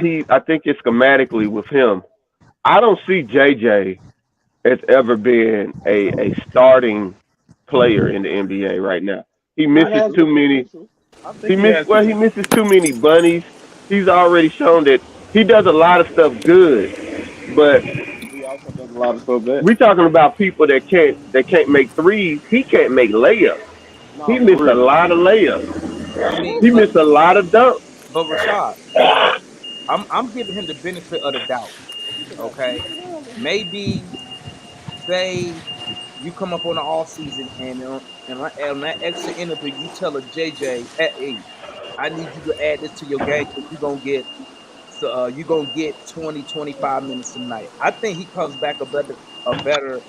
it's schematically with him. I don't see JJ as ever being a starting player in the NBA right now. He He misses has too the many. potential. I think he has He potential. misses too many bunnies. He's already shown that he does a lot of stuff good, but He also does a lot of stuff that. we talking about people that can't make threes. He can't make layups. He No, for missed a real. lot of layups. I mean, He missed a lot of dunks. but Rashad, I'm giving him the benefit of the doubt. Okay, maybe say you come up on the off season and on that extra interview you tell a JJ, hey, I need you to add this to your game because you're gonna get 20, 25 minutes tonight. I think he comes back a better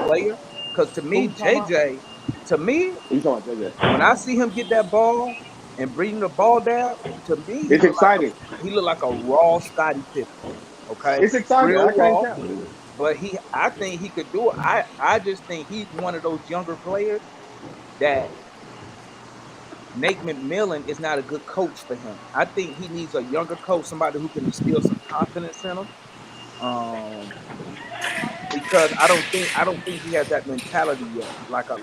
player. Because to Who me, you talking about? JJ, to me, You talking about when JJ? I see him get that ball and bring the ball down, to me, It's exciting. he look like a raw Scottie Pippen. Okay, It's exciting. real I can't raw. count. But I think he could do it. I just think he's one of those younger players that Nate McMillan is not a good coach for him. I think he needs a younger coach, somebody who can instill some confidence in him. Um, because I don't think he has that mentality yet. Like a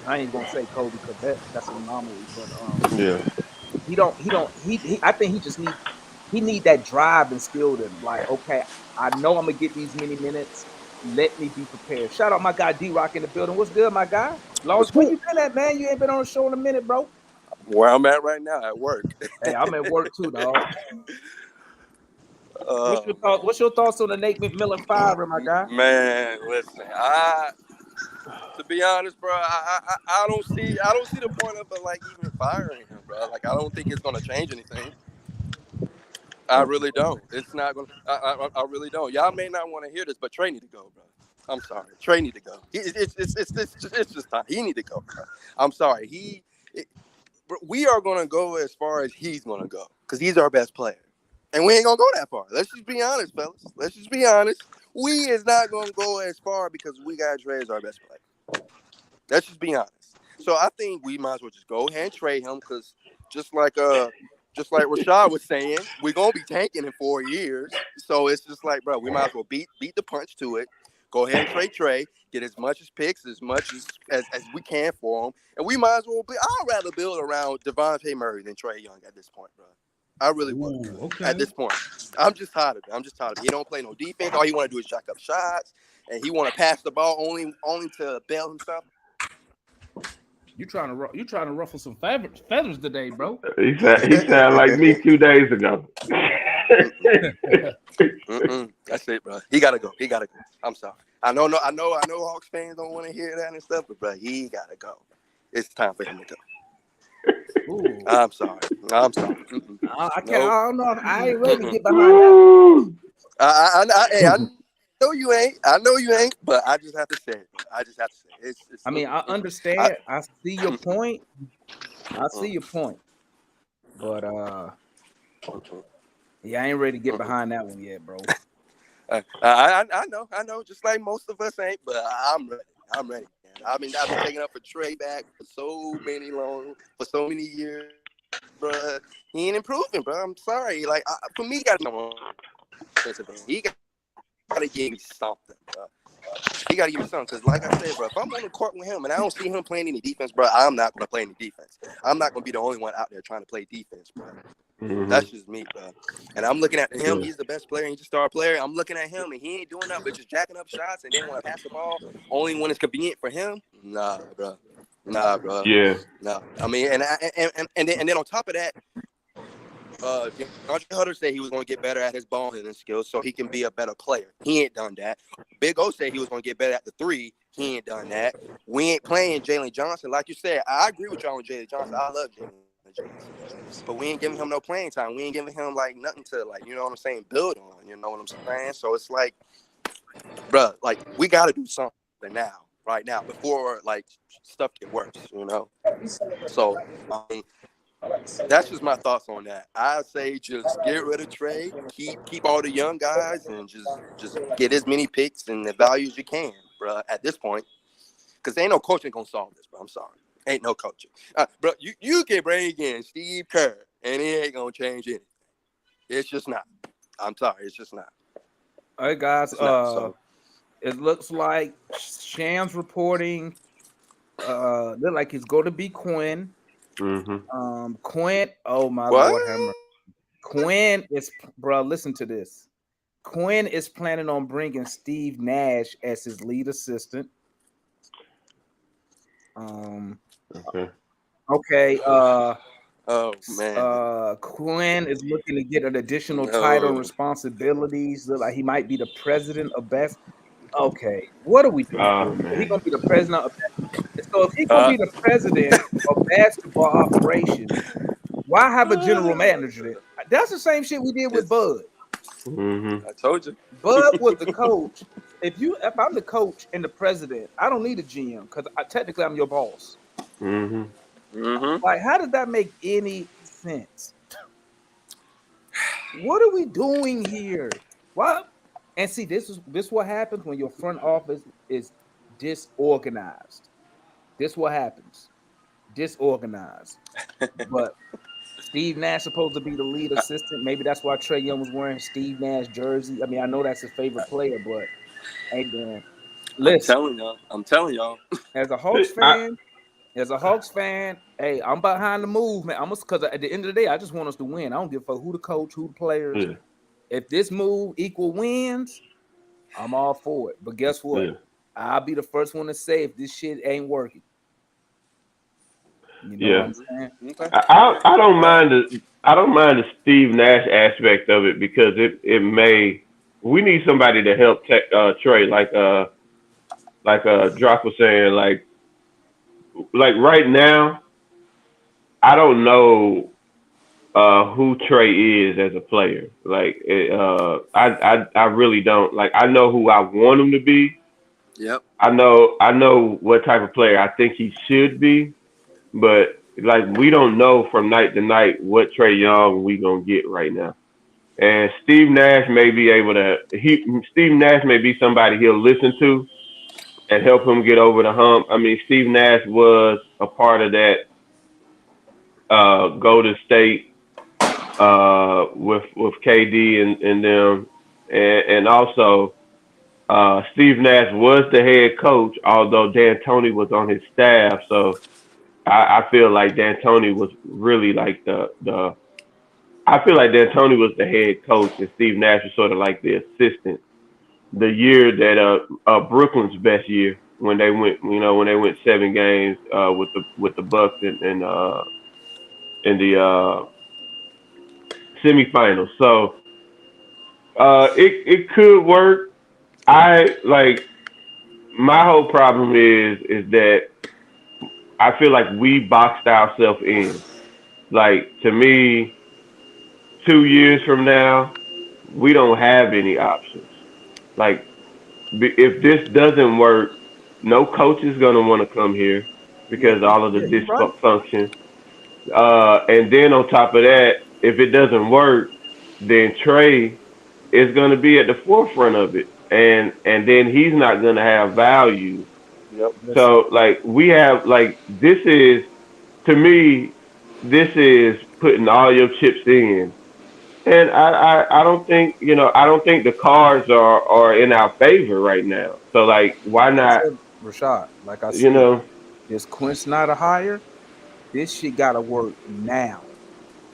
I ain't gonna say Kobe because that's an anomaly, but Yeah. he I think he need that drive instilled in him. Like, okay, I know I'm gonna get these many minutes. Let me be prepared. Shout out my guy D Rock in the building. What's good, my guy? What's Lawrence, where good? you been at, man? You ain't been on the show in a minute, bro. Where I'm at right now at work. Hey, I'm at work too, dog. What's your Oh thought? What's your thoughts on the Nate McMillan firing, my guy? man, listen. To be honest, bro, I don't see the point of like even firing him, bro. Like I don't think it's gonna change anything. I really don't. It's not gonna. I really don't. Y'all may not want to hear this, but Trey need to go, bro. I'm sorry, Trey need to go. It's just time. He need to go, bro. I'm sorry. Bro, we are gonna go as far as he's gonna go because he's our best player. And we ain't gonna go that far. Let's just be honest, fellas. Let's just be honest. We is not gonna go as far because we got Trey as our best player. Let's just be honest. So I think we might as well just go ahead and trade him because just like just like Rashad was saying, we're gonna be tanking in 4 years. So it's just like, bro, we might as well beat the punch to it. Go ahead and trade Trey, get as much as picks, as much as we can for him, and we might as well. I'd rather build around Devontae Murray than Trey Young at this point, bro. I really would. Okay. At this point, I'm just tired of it. He don't play no defense. All he want to do is jack up shots, and he want to pass the ball only to bail himself. You trying to ruffle some feathers today, bro? He sound like me 2 days ago. That's it, bro. He gotta go. I'm sorry. I know. Hawks fans don't want to hear that and stuff, but bro, he gotta go. It's time for him to go. Ooh. I'm sorry. I can't. Nope. I don't know. I ain't ready to get behind that. I know you ain't. But I just have to say it. It's I understand. I see your point. But yeah, I ain't ready to get behind that one yet, bro. I know. Just like most of us ain't, but I'm ready. I've been taking up for Trey back for so many years, bro. He ain't improving, bro. I'm sorry. Like for me, he got to give me something, bro. He got to give me something because, like I said, bro, if I'm on the court with him and I don't see him playing any defense, bro, I'm not gonna play any defense. I'm not gonna be the only one out there trying to play defense, bro. Mm-hmm. That's just me, bro. And I'm looking at him. He's the best player. He's a star player. I'm looking at him, and he ain't doing nothing but just jacking up shots and then want to pass the ball only when it's convenient for him. Nah, bro. Yeah. No. I mean, and then on top of that, DeAndre Hunter said he was going to get better at his ball handling skills so he can be a better player. He ain't done that. Big O said he was going to get better at the three. He ain't done that. We ain't playing Jalen Johnson. Like you said, I agree with y'all on Jalen Johnson. I love Jalen Johnson. But we ain't giving him no playing time. We ain't giving him, like, nothing to, like, you know what I'm saying, build on. You know what I'm saying? So it's like, bro, like, we got to do something now, right now, before, like, stuff get worse, you know? So, I mean, that's just my thoughts on that. I say just get rid of Trey, keep all the young guys, and just get as many picks and the value as you can, bro. At this point, because ain't no coaching gonna solve this, bro. I'm sorry, ain't no coaching, bro. You can bring in Steve Kerr, and he ain't gonna change anything. It's just not. I'm sorry, it's just not. All right, guys. It looks like Sham's reporting. Look like it's going to be Quinn. Mm-hmm. Quinn, oh my Lord, Hammer. Quinn is, bro, listen to this. Quinn is planning on bringing Steve Nash as his lead assistant. Okay. Oh man. Quinn is looking to get an additional title and responsibilities. Look like he might be the president of best. Okay, what are we doing? He's gonna be the president of. So if he's gonna be the president of basketball operations, why have a general manager? That's the same shit we did with Bud. Mm-hmm. I told you. Bud was the coach. If I'm the coach and the president, I don't need a GM because technically I'm your boss. Mm-hmm. Mm-hmm. Like, how does that make any sense? What are we doing here? What? And see, this is what happens when your front office is disorganized. This what happens. Disorganized. But Steve Nash supposed to be the lead assistant. Maybe that's why Trey Young was wearing Steve Nash jersey. I mean, I know that's his favorite player, but hey, man, listen. I'm telling y'all. As a Hawks fan, hey, I'm behind the move, man. Because at the end of the day, I just want us to win. I don't give a fuck who the coach, who the players. Yeah. If this move equal wins, I'm all for it. But guess what? Yeah. I'll be the first one to say if this shit ain't working. You know what I'm saying? Okay. I don't mind the Steve Nash aspect of it because it may we need somebody to help Trey like Drock was saying like right now I don't know who Trey is as a player. Like I really don't. Like I know who I want him to be. Yep. I know what type of player I think he should be, but like we don't know from night to night what Trey Young we gonna get right now. And Steve Nash may be able to. Steve Nash may be somebody he'll listen to and help him get over the hump. I mean, Steve Nash was a part of that Golden State with KD and them, and also Steve Nash was the head coach, although D'Antoni was on his staff. So I feel like D'Antoni was really like the. I feel like D'Antoni was the head coach and Steve Nash was sort of like the assistant. The year that Brooklyn's best year when they went, when they went 7 games with the Bucks in the semifinals. So it could work. I like my whole problem is that I feel like we boxed ourselves in. Like to me, 2 years from now, we don't have any options. Like if this doesn't work, no coach is gonna want to come here because all of the You're right. dysfunction. And then on top of that, if it doesn't work, then Trey is gonna be at the forefront of it, and then he's not gonna have value. Yep. Listen, So like we have like this is to me, this is putting all your chips in. And I don't think I don't think the cards are in our favor right now. So like why like I not, said, Rashad, like I you said, know, this Quinn Snyder hire, this shit gotta work now.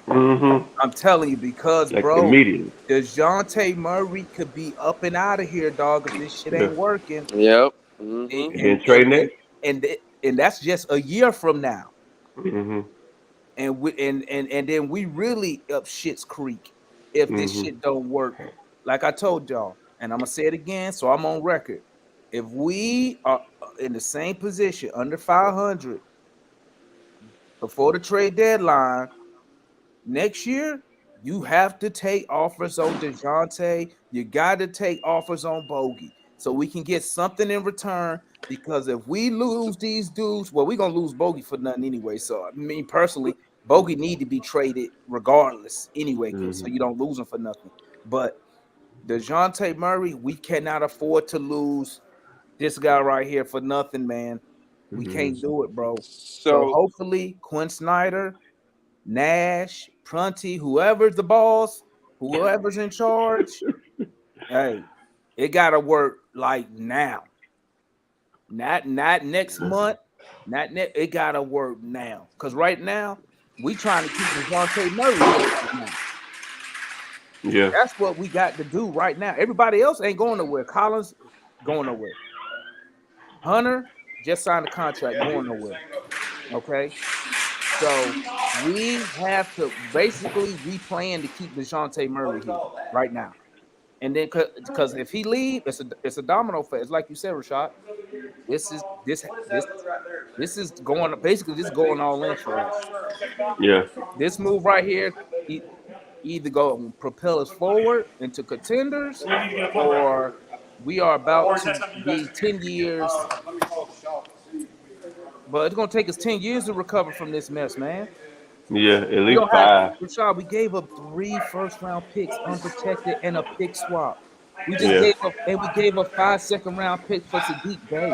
hmm I'm telling you, because like bro, immediately. DeJounte Murray could be up and out of here, dog, if this shit Yeah. ain't working. Yep. And Mm-hmm. And and then Trey and and, next. and, and that's just a year from now. hmm And then we really up shit's creek if this hmm shit don't work. Like I told y'all, and I'm gonna say it again, so I'm on record. If we are in the same position under 500 before the trade deadline next year, you have to take offers on DeJounte. You got to take offers on Bogey so we can get something in return. Because if we lose these dudes, well, we're gonna lose Bogey for nothing anyway. So I mean, personally, Bogey need to be traded regardless anyway, so hmm you don't lose him for nothing. But DeJounte Murray, we cannot afford to lose this guy right here for nothing, man. We hmm can't do it, bro. So So hopefully, Quinn Snyder, Nash, Prunty, whoever's the boss, whoever's in charge, hey, it gotta work like now. Not next month, not next. It gotta work now. Cause right now, we trying to keep Devontae Murray here right now. Yeah. That's what we got to do right now. Everybody else ain't going nowhere. Collins going nowhere. Hunter just signed a contract, going nowhere. Okay. So we have to basically we plan to keep DeJounte Murray here right now. And then because if he leave, it's a domino effect. It's like you said, Rashad. This is this is going basically this is going all in for us. Yeah. This move right here either go propel us forward into contenders, or we are about to be 10 years. But it's gonna take us 10 years to recover from this mess, man. Yeah. At We least don't have 5. Rashad. We gave up 3 first-round picks unprotected and a pick swap. We just Yeah. gave up, and we gave up 5 second-round picks for Sadiq Bey.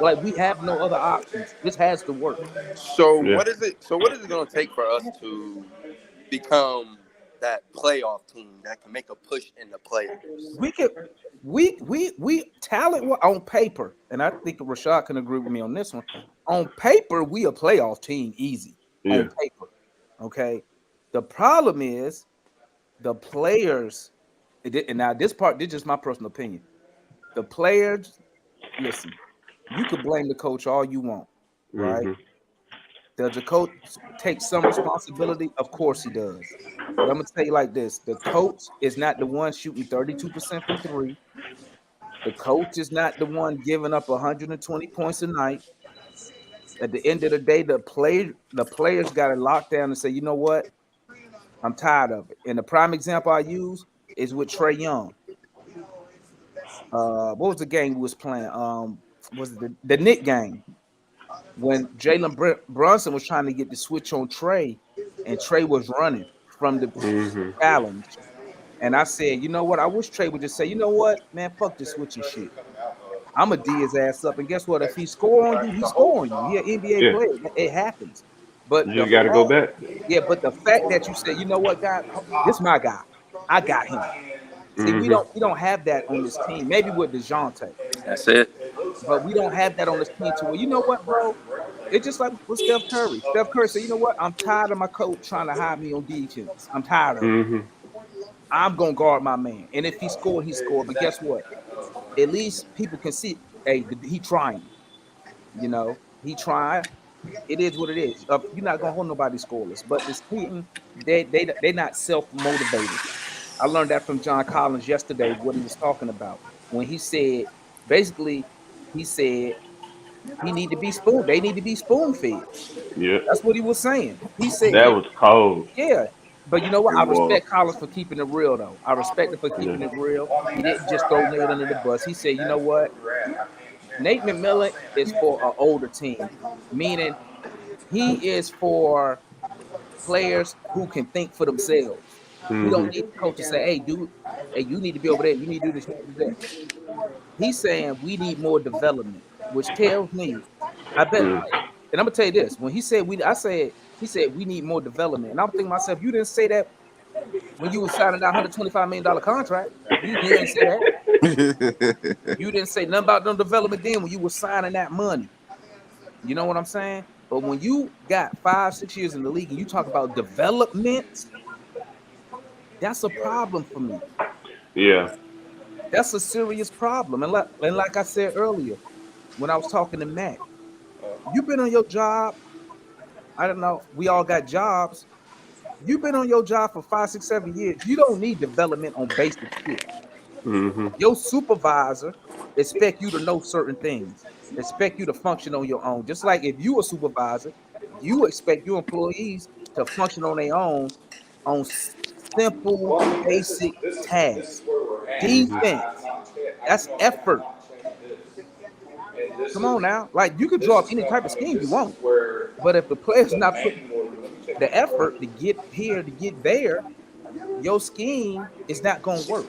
Like we have no other options. This has to work. so Yeah. what is it? So what is it going to take for us to become that playoff team that can make a push in the playoffs? We could, we talent on paper, and I think Rashad can agree with me on this one. On paper, we a playoff team, easy. Yeah. On paper, okay. The problem is the players. And now this part, this is just my personal opinion. The players, listen, you could blame the coach all you want, right? hmm Does the coach take some responsibility? Of course he does. But I'm gonna tell you like this: the coach is not the one shooting 32% from three. The coach is not the one giving up 120 points a night. At the end of the day, the players got to lock down and say, you know what? I'm tired of it. And the prime example I use is with Trey Young. What was the game we was playing? Was it the Knick game when Jalen Brunson was trying to get the switch on Trey, and Trey was running from the hmm challenge. And I said, you know what? I wish Trey would just say, you know what, man, fuck this switching shit. I'm a D his ass up, and guess what? If he score on you, he score on you. He an NBA Yeah. player. It happens. But You just got to go back. but the fact that you said, you know what, God, this is my guy. I got him. See, we don't have that on this team. Maybe with DeJounte, That's it. but we don't have that on this team to where, you know what, bro? It's just like with Steph Curry. Steph Curry said, you know what? I'm tired of my coach trying to hide me on defense. I'm tired of it. I'm gonna guard my man. And if he scored, he scored. But guess what? At least people can see, hey, he trying. You know, he trying. It is what it is. You're not gonna hold nobody scoreless. But this team, they're not self-motivated. I learned that from John Collins yesterday, what he was talking about. When he said, basically, he said he need to be they need to be spoon-fed. Yeah, That's what he was saying. He said, that was cold. yeah. But you know what? It I was. respect Collins for keeping it real, though. I respect him for keeping it real. He didn't just throw Nate under the bus. He said, you know what? Nate McMillan is for an older team, meaning he is for players who can think for themselves. He don't need the coach to say, hey, dude, hey, you need to be over there. You need to do this, you need to do that. He's saying we need more development, which tells me, I bet, and I'm gonna tell you this: when he said he said we need more development, and I'm thinking to myself, you didn't say that when you were signing that $125 million contract. You didn't say that. You didn't say nothing about no development then when you were signing that money. You know what I'm saying? But when you got 5-6 years in the league and you talk about development, that's a problem for me. Yeah. That's a serious problem. And like I said earlier, when I was talking to Matt, you've been on your job. I don't know. We all got jobs. You've been on your job for 5, 6, 7 years. You don't need development on basic shit. Your supervisor expect you to know certain things, expect you to function on your own. Just like if you a supervisor, you expect your employees to function on their own on simple, basic tasks. Defense, that's effort. Come on now. Like you could draw up any type of scheme you want, but if the player's not putting the effort to get here, to get there, your scheme is not going to work.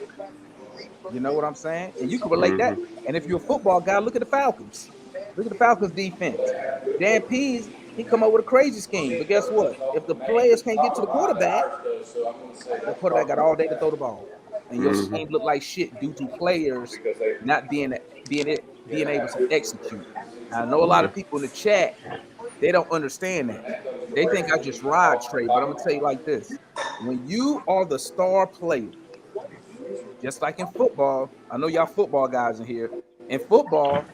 You know what I'm saying? And you can relate that. And if you're a football guy, look at the Falcons. Look at the Falcons defense. Dan Pease, he come up with a crazy scheme. But guess what? If the players can't get to the quarterback got all day to throw the ball. And your scheme look like shit due to players not being able to execute. I know a lot of people in the chat, they don't understand that. They think I just ride Trey, but I'm gonna tell you like this: when you are the star player, just like in football, I know y'all football guys in here. In football,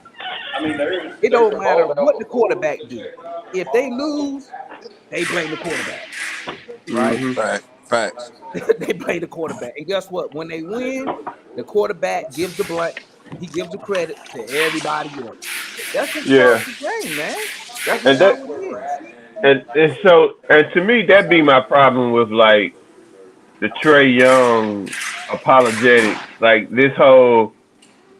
it don't matter what the quarterback do. If they lose, they blame the quarterback. Right? Facts. They blame the quarterback. And guess what? When they win, the quarterback gives he gives the credit to everybody else. That's just the game, man. That's just how it is. And to me, that be my problem with like the Trey Young apologetics. Like this whole,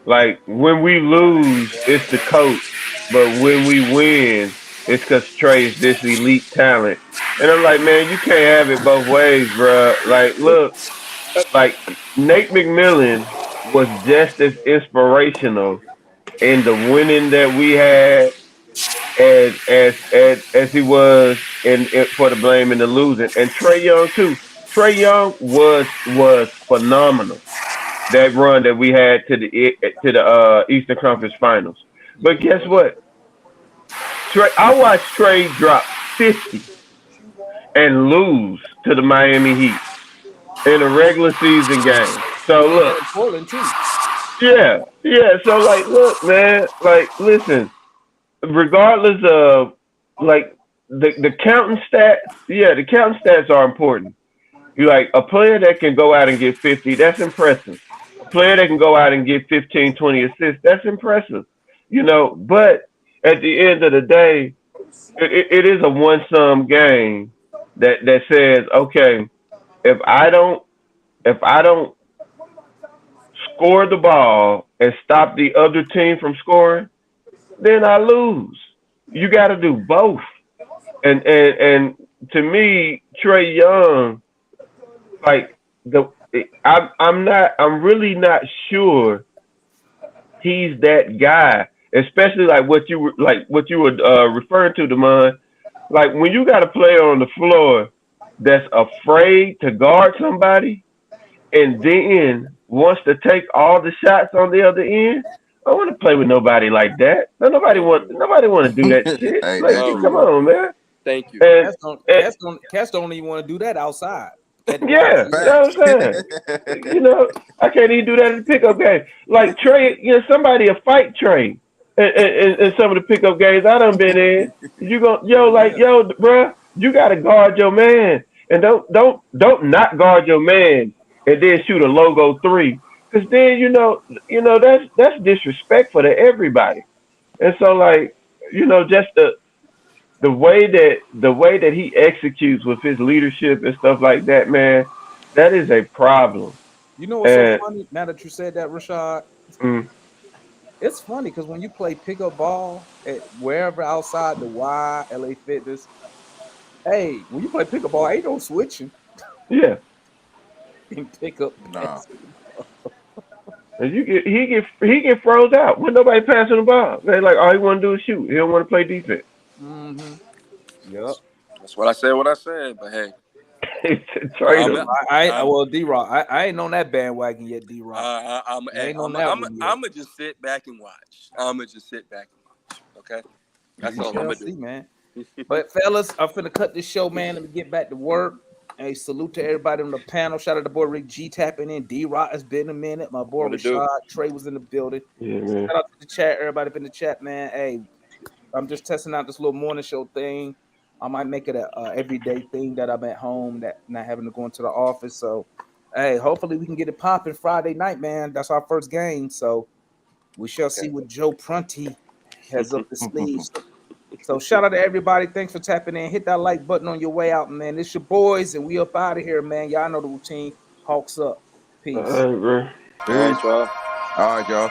like when we lose, it's the coach, but when we win, it's because Trey is this elite talent. And I'm like, man, you can't have it both ways, bro. Like, look, like Nate McMillan was just as inspirational in the winning that we had as he was in for the blame in the losing. And Trey Young too. Trey Young was phenomenal. That run that we had to the Eastern Conference Finals. But guess what? I watched Trey drop 50 and lose to the Miami Heat in a regular season game. So look, yeah. So like, look, man, like, listen, regardless of like the counting stats, the counting stats are important. You like a player that can go out and get 50, that's impressive. A player that can go out and get 15, 20 assists, that's impressive. You know, but at the end of the day, it is a one-sum game that says, okay, if I don't score the ball and stop the other team from scoring, then I lose. You got to do both. And to me, Trey Young, like I'm really not sure he's that guy. Especially like what you were referring to, Damon. Like when you got a player on the floor that's afraid to guard somebody and then wants to take all the shots on the other end. I don't want to play with nobody like that. No, nobody Thank want you. nobody want to do that shit. Ain't Like, that No. come true? on, man. Thank you. And, and Cats don't even want to do that outside at the yeah, you YMCA. know what I'm saying? You know, I can't even do that in the pickup game. Like Trey, you know, somebody will fight Trey in some of the pickup games I done been in. You go, bruh, you gotta guard your man, and don't not guard your man, and then shoot a logo three, because then that's disrespectful to everybody. And so like, just the way that he executes with his leadership and stuff like that, man, that is a problem. You know what's so And funny? Now that you said that, Rashad, mm, it's funny because when you play pickup ball at wherever outside the Y, LA Fitness, hey, when you play pickup ball, ain't no switching yeah, in pickup Nah. basketball. and he get froze out when nobody passing the ball. They like all he want to do is shoot. He don't want to play defense. Mm-hmm. Yep. That's what I said. What I said. But hey, Trade I'm him. Well, D-Rock, I ain't on that bandwagon yet, D-Rock. I'm I ain't on that one yet. gonna just sit back and watch. I'm gonna just sit back and watch. Okay, that's all I'm gonna See, do. man. But fellas, I'm finna cut this show, man. Let me get back to work. Hey, salute to everybody on the panel. Shout out to boy Rick G tapping in. D-Rock has been a minute. My boy What it do? Rashad Trey was in the building. Yeah, man. Shout out to the chat. Everybody up in the chat, man. Hey, I'm just testing out this little morning show thing. I might make it a everyday thing that I'm at home, that not having to go into the office. So, hey, hopefully we can get it popping Friday night, man. That's our first game. So we shall see what Joe Prunty has up the sleeves. So shout out to everybody. Thanks for tapping in. Hit that like button on your way out, man. It's your boys, and we up out of here, man. Y'all know the routine. Hawks up. All Peace. right, bro. All right, y'all. All right, y'all.